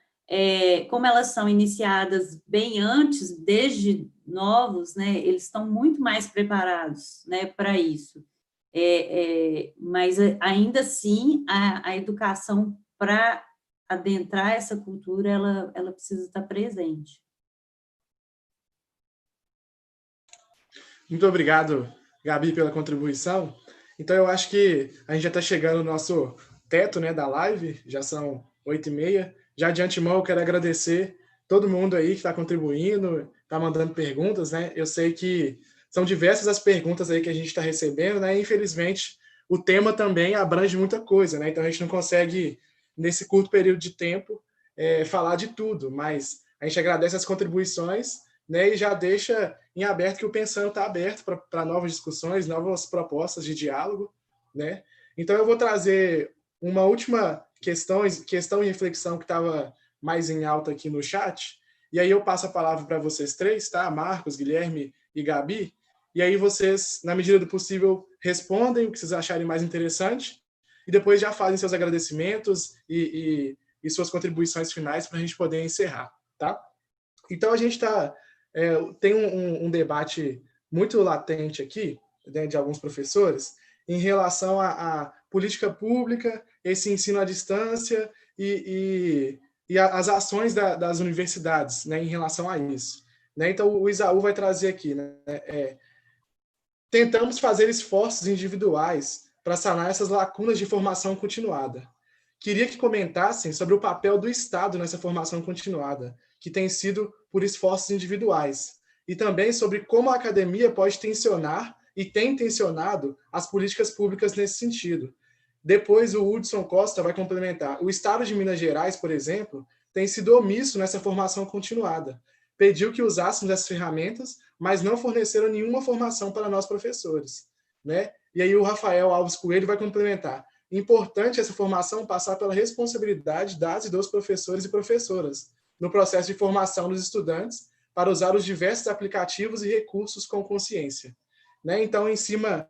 como elas são iniciadas bem antes, desde novos, né, eles estão muito mais preparados, né, para isso. Mas, ainda assim, a educação para adentrar essa cultura, ela precisa estar presente. Muito obrigado, Gabi, pela contribuição. Então, eu acho que a gente já está chegando no nosso teto, né, da live, já são 8h30. Já de antemão, eu quero agradecer todo mundo aí que está contribuindo, está mandando perguntas, né? Eu sei que são diversas as perguntas aí que a gente está recebendo, né? Infelizmente, o tema também abrange muita coisa, né? Então, a gente não consegue, nesse curto período de tempo, falar de tudo, mas a gente agradece as contribuições, né, e já deixa em aberto que o Pensando está aberto para novas discussões, novas propostas de diálogo, né? Então, eu vou trazer uma última questão e reflexão que estava mais em alta aqui no chat, e aí eu passo a palavra para vocês três, tá? Marcos, Guilherme e Gabi, e aí vocês, na medida do possível, respondem o que vocês acharem mais interessante, e depois já fazem seus agradecimentos e suas contribuições finais para a gente poder encerrar, tá? Então, a gente tem um debate muito latente aqui, né, de alguns professores, em relação à política pública, esse ensino à distância e as ações das universidades, né, em relação a isso. Né? Então, o Isaú vai trazer aqui, né, tentamos fazer esforços individuais para sanar essas lacunas de formação continuada. Queria que comentassem sobre o papel do Estado nessa formação continuada, que tem sido por esforços individuais, e também sobre como a academia pode tensionar e tem tensionado as políticas públicas nesse sentido. Depois o Hudson Costa vai complementar. O Estado de Minas Gerais, por exemplo, tem sido omisso nessa formação continuada. Pediu que usássemos essas ferramentas, mas não forneceram nenhuma formação para nós professores, né? E aí o Rafael Alves Coelho vai complementar. Importante essa formação passar pela responsabilidade das e dos professores e professoras no processo de formação dos estudantes para usar os diversos aplicativos e recursos com consciência, né? Então, em cima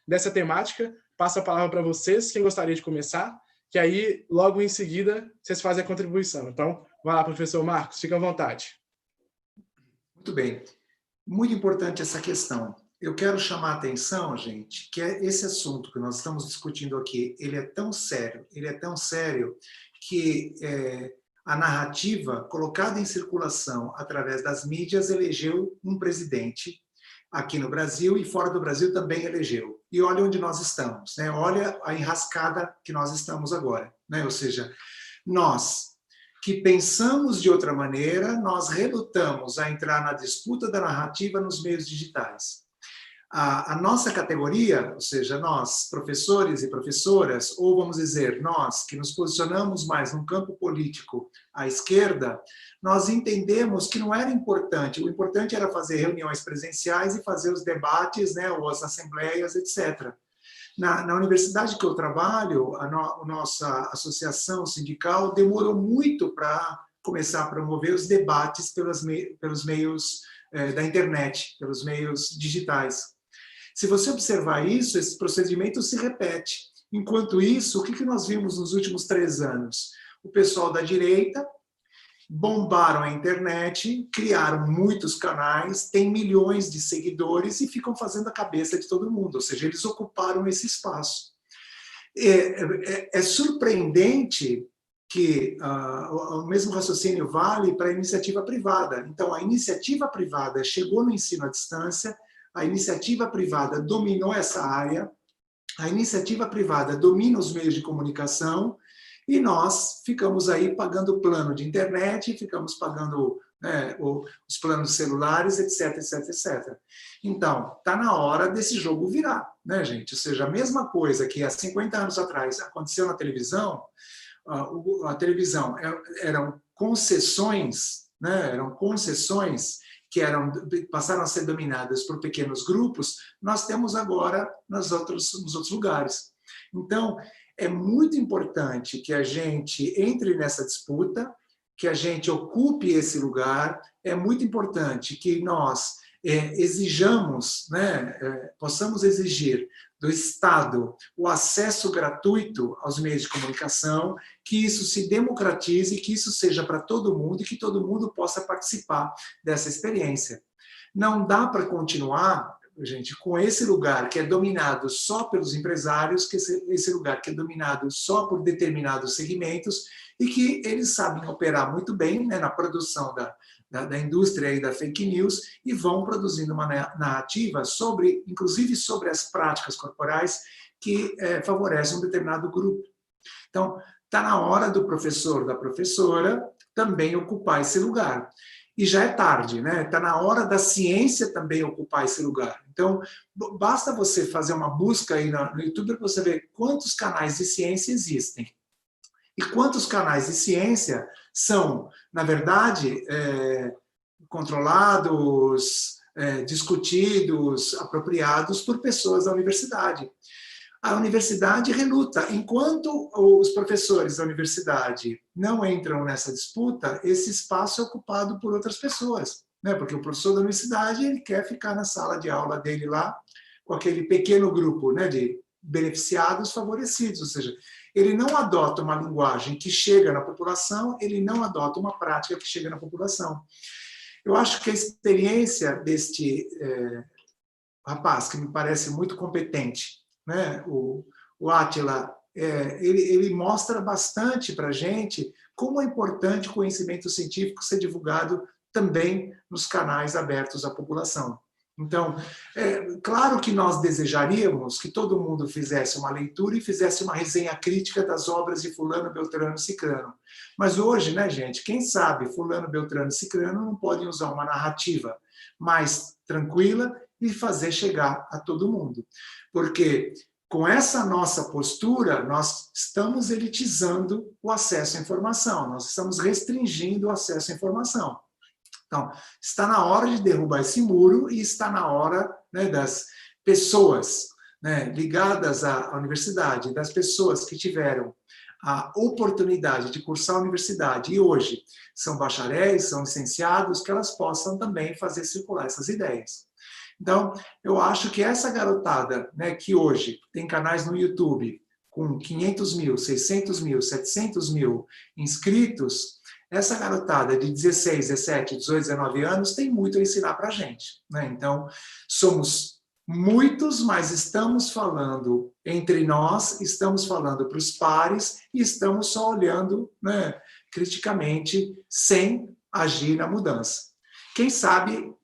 dessa temática, passo a palavra para vocês, quem gostaria de começar, que aí, logo em seguida, vocês fazem a contribuição. Então, vai lá, professor Marcos, fica à vontade. Muito bem. Muito importante essa questão. Eu quero chamar a atenção, gente, que esse assunto que nós estamos discutindo aqui, ele é tão sério que a narrativa colocada em circulação através das mídias elegeu um presidente aqui no Brasil e fora do Brasil também elegeu. E olha onde nós estamos, né? Olha a enrascada que nós estamos agora, né? Ou seja, nós que pensamos de outra maneira, nós relutamos a entrar na disputa da narrativa nos meios digitais. A nossa categoria, ou seja, nós, professores e professoras, ou vamos dizer, nós que nos posicionamos mais no campo político à esquerda, nós entendemos que não era importante, o importante era fazer reuniões presenciais e fazer os debates, né, ou as assembleias, etc. Na universidade que eu trabalho, a nossa associação sindical demorou muito para começar a promover os debates pelos meios da internet, pelos meios digitais. Se você observar isso, esse procedimento se repete. Enquanto isso, o que nós vimos nos últimos 3 anos? O pessoal da direita bombaram a internet, criaram muitos canais, têm milhões de seguidores e ficam fazendo a cabeça de todo mundo, ou seja, eles ocuparam esse espaço. É surpreendente que o mesmo raciocínio vale para a iniciativa privada. Então, a iniciativa privada chegou no ensino à distância, a iniciativa privada dominou essa área, a iniciativa privada domina os meios de comunicação e nós ficamos aí pagando plano de internet, ficamos pagando os planos celulares, etc, etc, etc. Então, está na hora desse jogo virar, né, gente? Ou seja, a mesma coisa que há 50 anos atrás aconteceu na televisão, a televisão eram concessões, né, que passaram a ser dominadas por pequenos grupos, nós temos agora nos outros lugares. Então, é muito importante que a gente entre nessa disputa, que a gente ocupe esse lugar, é muito importante que nós exijamos, né, possamos exigir do Estado o acesso gratuito aos meios de comunicação, que isso se democratize, que isso seja para todo mundo e que todo mundo possa participar dessa experiência. Não dá para continuar, gente, com esse lugar que é dominado só pelos empresários, que esse lugar que é dominado só por determinados segmentos e que eles sabem operar muito bem, né, na produção da indústria e da fake news e vão produzindo uma narrativa inclusive sobre as práticas corporais que favorecem um determinado grupo. Então, está na hora do professor, da professora, também ocupar esse lugar. E já é tarde, né? Está na hora da ciência também ocupar esse lugar. Então, basta você fazer uma busca aí no YouTube para você ver quantos canais de ciência existem. E quantos canais de ciência são, na verdade, controlados, discutidos, apropriados por pessoas da universidade. A universidade reluta. Enquanto os professores da universidade não entram nessa disputa, esse espaço é ocupado por outras pessoas, né? Porque o professor da universidade ele quer ficar na sala de aula dele lá, com aquele pequeno grupo, né, de beneficiados favorecidos, ou seja, ele não adota uma linguagem que chega na população, ele não adota uma prática que chega na população. Eu acho que a experiência deste rapaz, que me parece muito competente, né, o Átila, ele mostra bastante para a gente como é importante o conhecimento científico ser divulgado também nos canais abertos à população. Então, claro que nós desejaríamos que todo mundo fizesse uma leitura e fizesse uma resenha crítica das obras de fulano, beltrano, cicrano. Mas hoje, né, gente, quem sabe fulano, beltrano, cicrano não podem usar uma narrativa mais tranquila e fazer chegar a todo mundo. Porque com essa nossa postura, nós estamos elitizando o acesso à informação, nós estamos restringindo o acesso à informação. Então, está na hora de derrubar esse muro e está na hora, né, das pessoas, né, ligadas à universidade, das pessoas que tiveram a oportunidade de cursar a universidade e hoje são bacharéis, são licenciados, que elas possam também fazer circular essas ideias. Então, eu acho que essa garotada, né, que hoje tem canais no YouTube com 500 mil, 600 mil, 700 mil inscritos, essa garotada de 16, 17, 18, 19 anos tem muito a ensinar para a gente, né? Então, somos muitos, mas estamos falando entre nós, estamos falando para os pares e estamos só olhando, né, criticamente, sem agir na mudança. Quem sabe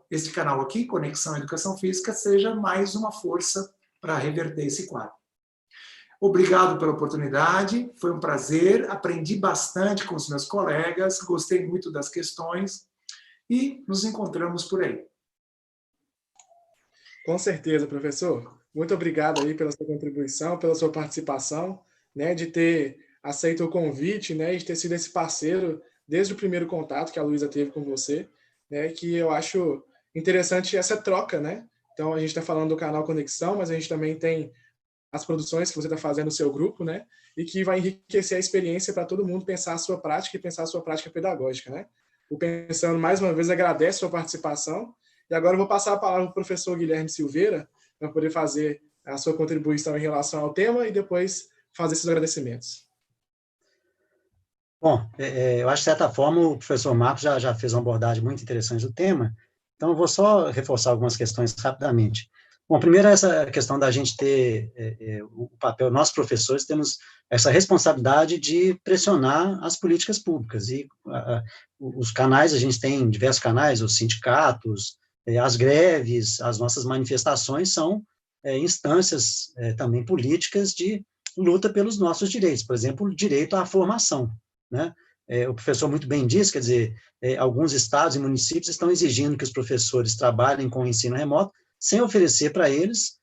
esse canal aqui, Conexão Educação Física, seja mais uma força para reverter esse quadro. Obrigado pela oportunidade, foi um prazer, aprendi bastante com os meus colegas, gostei muito das questões e nos encontramos por aí. Com certeza, professor. Muito obrigado aí pela sua contribuição, pela sua participação, né, de ter aceito o convite, né, e de ter sido esse parceiro desde o primeiro contato que a Luísa teve com você, né, que eu acho interessante essa troca, né? Então, a gente está falando do canal Conexão, mas a gente também tem as produções que você está fazendo no seu grupo, né? E que vai enriquecer a experiência para todo mundo pensar a sua prática e pensar a sua prática pedagógica, né? O Pensando, mais uma vez, agradece a sua participação. E agora eu vou passar a palavra para o professor Guilherme Silveira, para poder fazer a sua contribuição em relação ao tema e depois fazer esses agradecimentos. Bom, eu acho que, de certa forma, o professor Marcos já fez uma abordagem muito interessante do tema, então eu vou só reforçar algumas questões rapidamente. Bom, primeiro essa questão da gente ter o papel, nós professores temos essa responsabilidade de pressionar as políticas públicas, e os canais, a gente tem diversos canais, os sindicatos, as greves, as nossas manifestações são instâncias também políticas de luta pelos nossos direitos, por exemplo, o direito à formação, né? O professor muito bem disse, quer dizer, alguns estados e municípios estão exigindo que os professores trabalhem com o ensino remoto, sem oferecer para eles,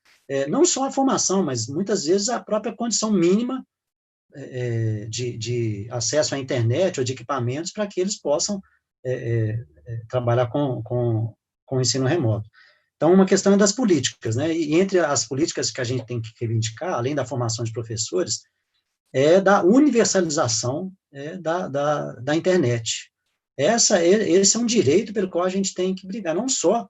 não só a formação, mas muitas vezes a própria condição mínima de acesso à internet ou de equipamentos para que eles possam trabalhar com o ensino remoto. Então, uma questão é das políticas, né? E entre as políticas que a gente tem que reivindicar, além da formação de professores, é da universalização da internet. Esse é um direito pelo qual a gente tem que brigar, não só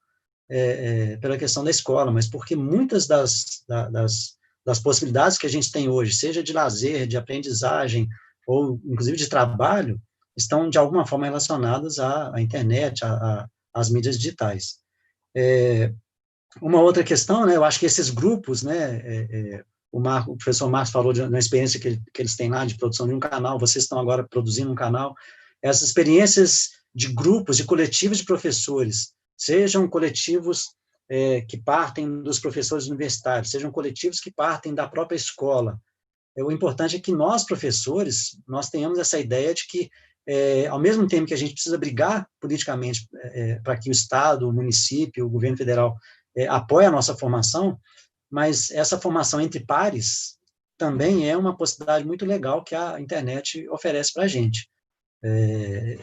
pela questão da escola, mas porque muitas das possibilidades que a gente tem hoje, seja de lazer, de aprendizagem, ou inclusive de trabalho, estão de alguma forma relacionadas à internet, às mídias digitais. Uma outra questão, né, eu acho que esses grupos, né, o professor Marcos falou na experiência que eles têm lá de produção de um canal, vocês estão agora produzindo um canal, essas experiências de grupos, de coletivos de professores, sejam coletivos que partem dos professores universitários, sejam coletivos que partem da própria escola. O importante é que nós, professores, nós tenhamos essa ideia de que, ao mesmo tempo que a gente precisa brigar politicamente para que o Estado, o município, o governo federal apoie a nossa formação, mas essa formação entre pares também é uma possibilidade muito legal que a internet oferece para a gente.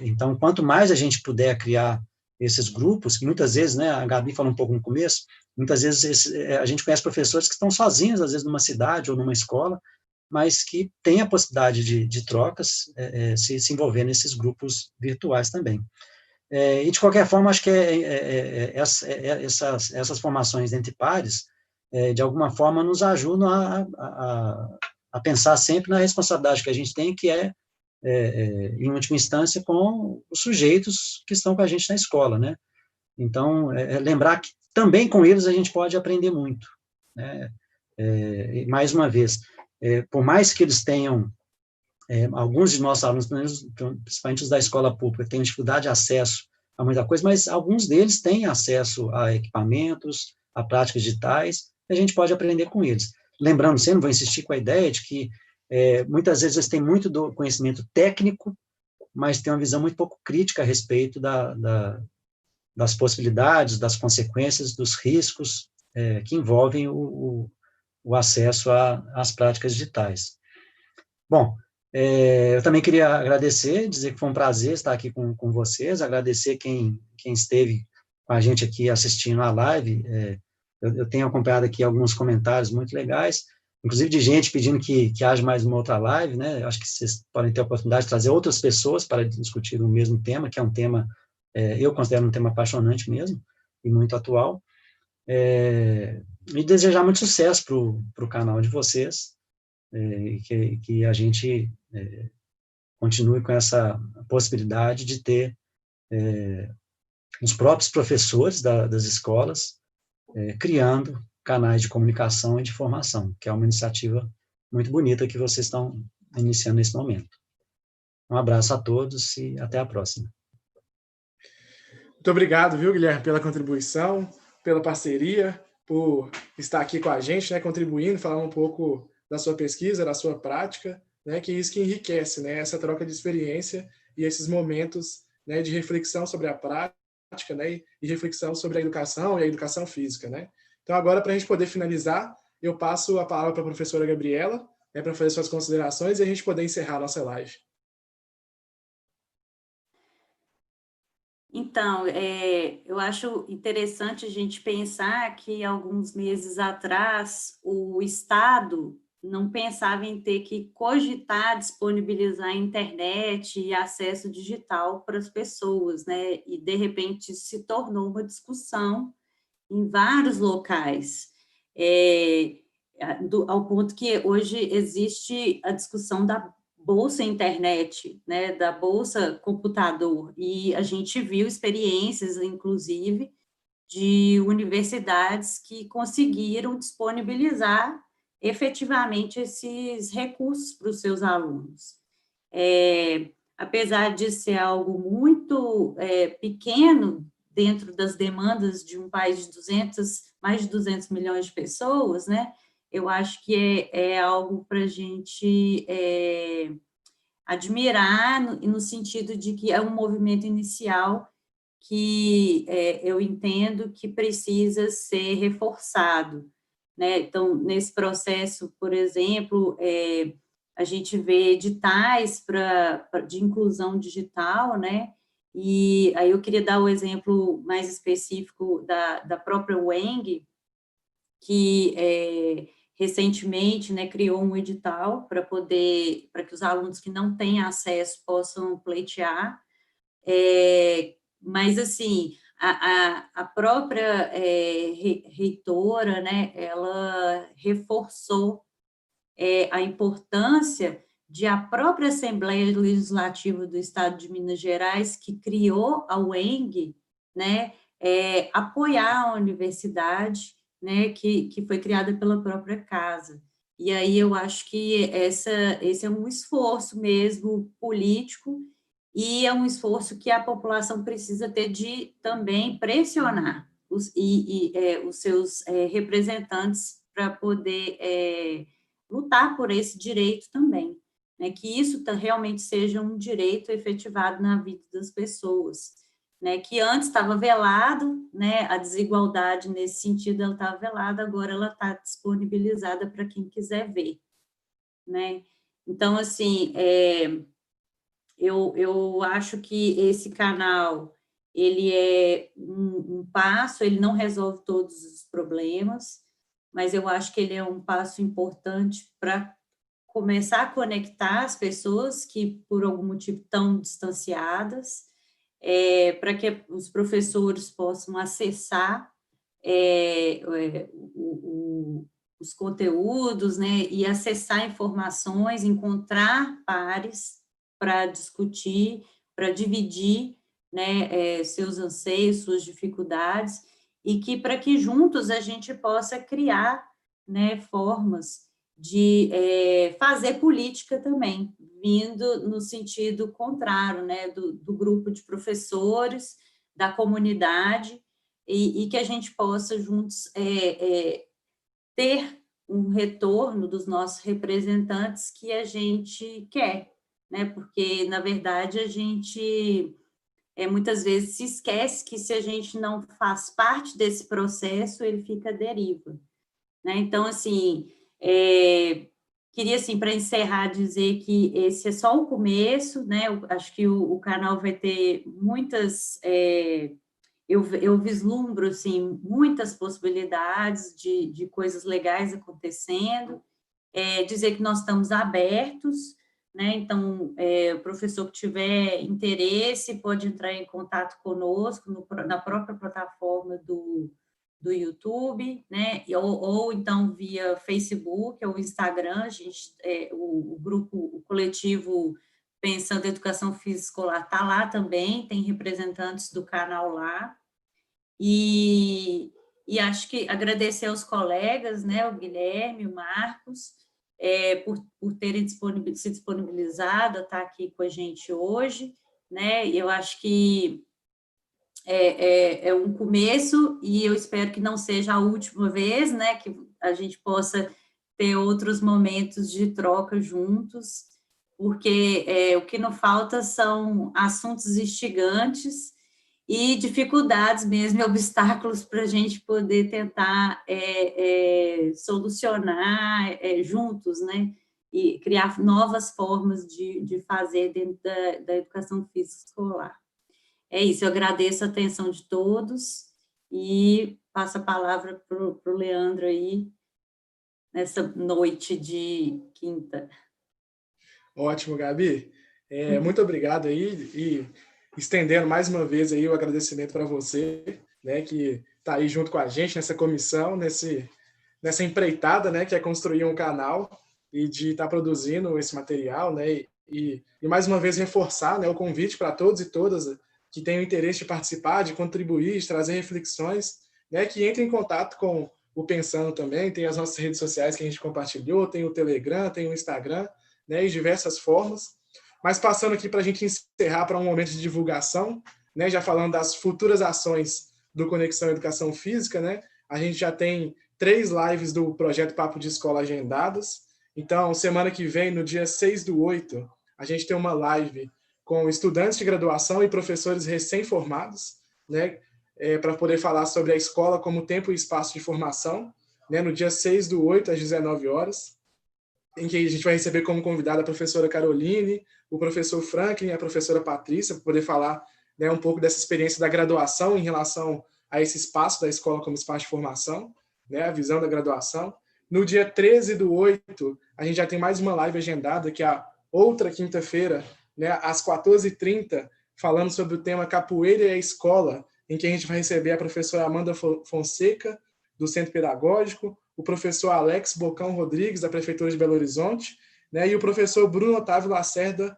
Então, quanto mais a gente puder criar esses grupos, que muitas vezes, né, a Gabi falou um pouco no começo, muitas vezes a gente conhece professores que estão sozinhos, às vezes numa cidade ou numa escola, mas que têm a possibilidade de trocas, se envolver nesses grupos virtuais também. E, de qualquer forma, acho que essas formações entre pares, de alguma forma, nos ajudam a pensar sempre na responsabilidade que a gente tem, que em última instância, com os sujeitos que estão com a gente na escola, né? Então, lembrar que também com eles a gente pode aprender muito, né? Mais uma vez, por mais que eles tenham, alguns de nossos alunos, principalmente os da escola pública, têm dificuldade de acesso a muita coisa, mas alguns deles têm acesso a equipamentos, a práticas digitais, e a gente pode aprender com eles. Lembrando sempre, vou insistir com a ideia de que muitas vezes eles têm muito do conhecimento técnico, mas têm uma visão muito pouco crítica a respeito das possibilidades, das consequências, dos riscos que envolvem o o acesso às práticas digitais. Bom, eu também queria agradecer, dizer que foi um prazer estar aqui com vocês, agradecer quem esteve com a gente aqui assistindo a live. Eu tenho acompanhado aqui alguns comentários muito legais, inclusive de gente pedindo que haja mais uma outra live, né? Eu acho que vocês podem ter a oportunidade de trazer outras pessoas para discutir o mesmo tema, que é um tema, eu considero um tema apaixonante mesmo, e muito atual. E desejar muito sucesso para o canal de vocês, que a gente continue com essa possibilidade de ter os próprios professores das escolas criando canais de comunicação e de formação, que é uma iniciativa muito bonita que vocês estão iniciando nesse momento. Um abraço a todos e até a próxima. Muito obrigado, viu, Guilherme, pela contribuição, pela parceria, por estar aqui com a gente, né, contribuindo, falar um pouco da sua pesquisa, da sua prática, né, que é isso que enriquece, né, essa troca de experiência e esses momentos, né, de reflexão sobre a prática, né, e reflexão sobre a educação e a educação física, né. Então, agora, para a gente poder finalizar, eu passo a palavra para a professora Gabriela, né, para fazer suas considerações e a gente poder encerrar a nossa live. Então, eu acho interessante a gente pensar que, alguns meses atrás, o Estado não pensava em ter que cogitar disponibilizar internet e acesso digital para as pessoas, né? E, de repente, se tornou uma discussão em vários locais, ao ponto que hoje existe a discussão da bolsa internet, né, da bolsa computador, e a gente viu experiências, inclusive, de universidades que conseguiram disponibilizar efetivamente esses recursos para os seus alunos. Apesar de ser algo muito pequeno dentro das demandas de um país de mais de 200 milhões de pessoas, né? Eu acho que é algo para a gente admirar, no sentido de que é um movimento inicial que eu entendo que precisa ser reforçado, né? Então, nesse processo, por exemplo, a gente vê editais de inclusão digital, né? E aí eu queria dar o exemplo mais específico da própria UENG, que recentemente, né, criou um edital para que os alunos que não têm acesso possam pleitear, mas, assim, a própria reitora, né, ela reforçou a importância de a própria Assembleia Legislativa do Estado de Minas Gerais, que criou a UENG, né, apoiar a universidade, né, que foi criada pela própria casa. E aí eu acho que esse é um esforço mesmo político, e é um esforço que a população precisa ter de também pressionar os seus representantes para poder lutar por esse direito também, né, que isso realmente seja um direito efetivado na vida das pessoas, né, que antes estava velado, né, a desigualdade nesse sentido ela estava velada, agora ela está disponibilizada para quem quiser ver, né. Então, assim, eu acho que esse canal, ele é um passo, ele não resolve todos os problemas, mas eu acho que ele é um passo importante para começar a conectar as pessoas que, por algum motivo, estão distanciadas, para que os professores possam acessar os conteúdos, né, e acessar informações, encontrar pares para discutir, para dividir, né, seus anseios, suas dificuldades, e que para que juntos a gente possa criar, né, formas de fazer política também, vindo no sentido contrário, né, do grupo de professores, da comunidade, e que a gente possa juntos ter um retorno dos nossos representantes que a gente quer, né? Porque, na verdade, a gente muitas vezes se esquece que, se a gente não faz parte desse processo, ele fica à deriva, né? Então, assim, Queria, assim, para encerrar, dizer que esse é só o começo, né? Eu acho que o canal vai ter muitas... eu vislumbro, assim, muitas possibilidades de coisas legais acontecendo. Dizer que nós estamos abertos, né? Então, o professor que tiver interesse pode entrar em contato conosco na própria plataforma do YouTube, né? Ou então via Facebook ou Instagram. A gente, o grupo, o coletivo Pensando em Educação Física Escolar está lá também, tem representantes do canal lá. E acho que agradecer aos colegas, né, o Guilherme, o Marcos, por terem se disponibilizado a estar aqui com a gente hoje, né? Eu acho que é um começo e eu espero que não seja a última vez, né? Que a gente possa ter outros momentos de troca juntos, porque o que não falta são assuntos instigantes e dificuldades mesmo, obstáculos para a gente poder tentar solucionar juntos, né? E criar novas formas de fazer dentro da educação física escolar. É isso, eu agradeço a atenção de todos e passo a palavra para o Leandro aí, nessa noite de quinta. Ótimo, Gabi. Muito obrigado aí e estendendo mais uma vez aí o agradecimento para você, né, que está aí junto com a gente nessa comissão, nessa empreitada, né, que é construir um canal e de estar produzindo esse material, né, e mais uma vez reforçar, né, o convite para todos e todas que tenham interesse de participar, de contribuir, de trazer reflexões, né, que entrem em contato com o Pensando também. Tem as nossas redes sociais que a gente compartilhou, tem o Telegram, tem o Instagram, né, e diversas formas. Mas passando aqui para a gente encerrar para um momento de divulgação, né, já falando das futuras ações do Conexão Educação Física, né, a gente já tem 3 lives do projeto Papo de Escola agendadas. Então, semana que vem, no dia 6/8, a gente tem uma live com estudantes de graduação e professores recém-formados, né, para poder falar sobre a escola como tempo e espaço de formação, né, no dia 6/8, às 19 horas, em que a gente vai receber como convidada a professora Caroline, o professor Franklin e a professora Patrícia, para poder falar, né, um pouco dessa experiência da graduação em relação a esse espaço da escola como espaço de formação, né, a visão da graduação. No dia 13/8, a gente já tem mais uma live agendada, que é a outra quinta-feira, né, às 14h30, falando sobre o tema Capoeira e a Escola, em que a gente vai receber a professora Amanda Fonseca, do Centro Pedagógico, o professor Alex Bocão Rodrigues, da Prefeitura de Belo Horizonte, né, e o professor Bruno Otávio Lacerda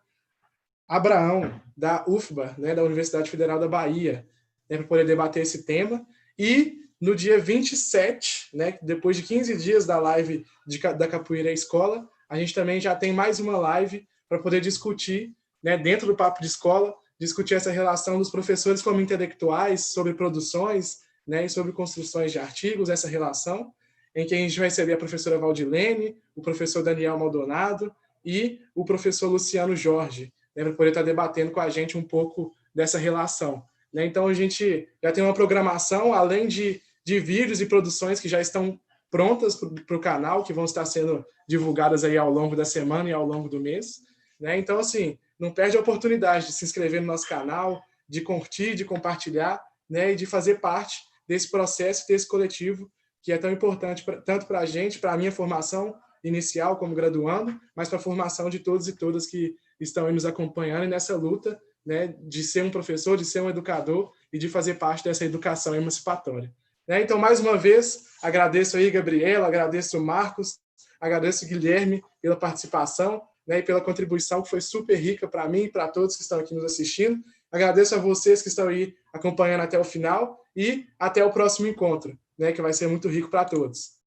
Abraão, da UFBA, né, da Universidade Federal da Bahia, né, para poder debater esse tema. E no dia 27, né, depois de 15 dias da live da Capoeira e a Escola, a gente também já tem mais uma live para poder discutir, né, dentro do Papo de Escola, discutir essa relação dos professores como intelectuais, sobre produções, né, e sobre construções de artigos, essa relação, em que a gente vai receber a professora Valdilene, o professor Daniel Maldonado e o professor Luciano Jorge, né, para poder estar debatendo com a gente um pouco dessa relação. Né? Então, a gente já tem uma programação, além de vídeos e produções que já estão prontas para o canal, que vão estar sendo divulgadas aí ao longo da semana e ao longo do mês. Né? Então, assim, não perde a oportunidade de se inscrever no nosso canal, de curtir, de compartilhar, né? E de fazer parte desse processo, desse coletivo, que é tão importante tanto para a gente, para a minha formação inicial como graduando, mas para a formação de todos e todas que estão aí nos acompanhando nessa luta, né, de ser um professor, de ser um educador e de fazer parte dessa educação emancipatória. Né? Então, mais uma vez, agradeço aí, Gabriela, agradeço o Marcos, agradeço o Guilherme pela participação, né, e pela contribuição que foi super rica para mim e para todos que estão aqui nos assistindo. Agradeço a vocês que estão aí acompanhando até o final e até o próximo encontro, né, que vai ser muito rico para todos.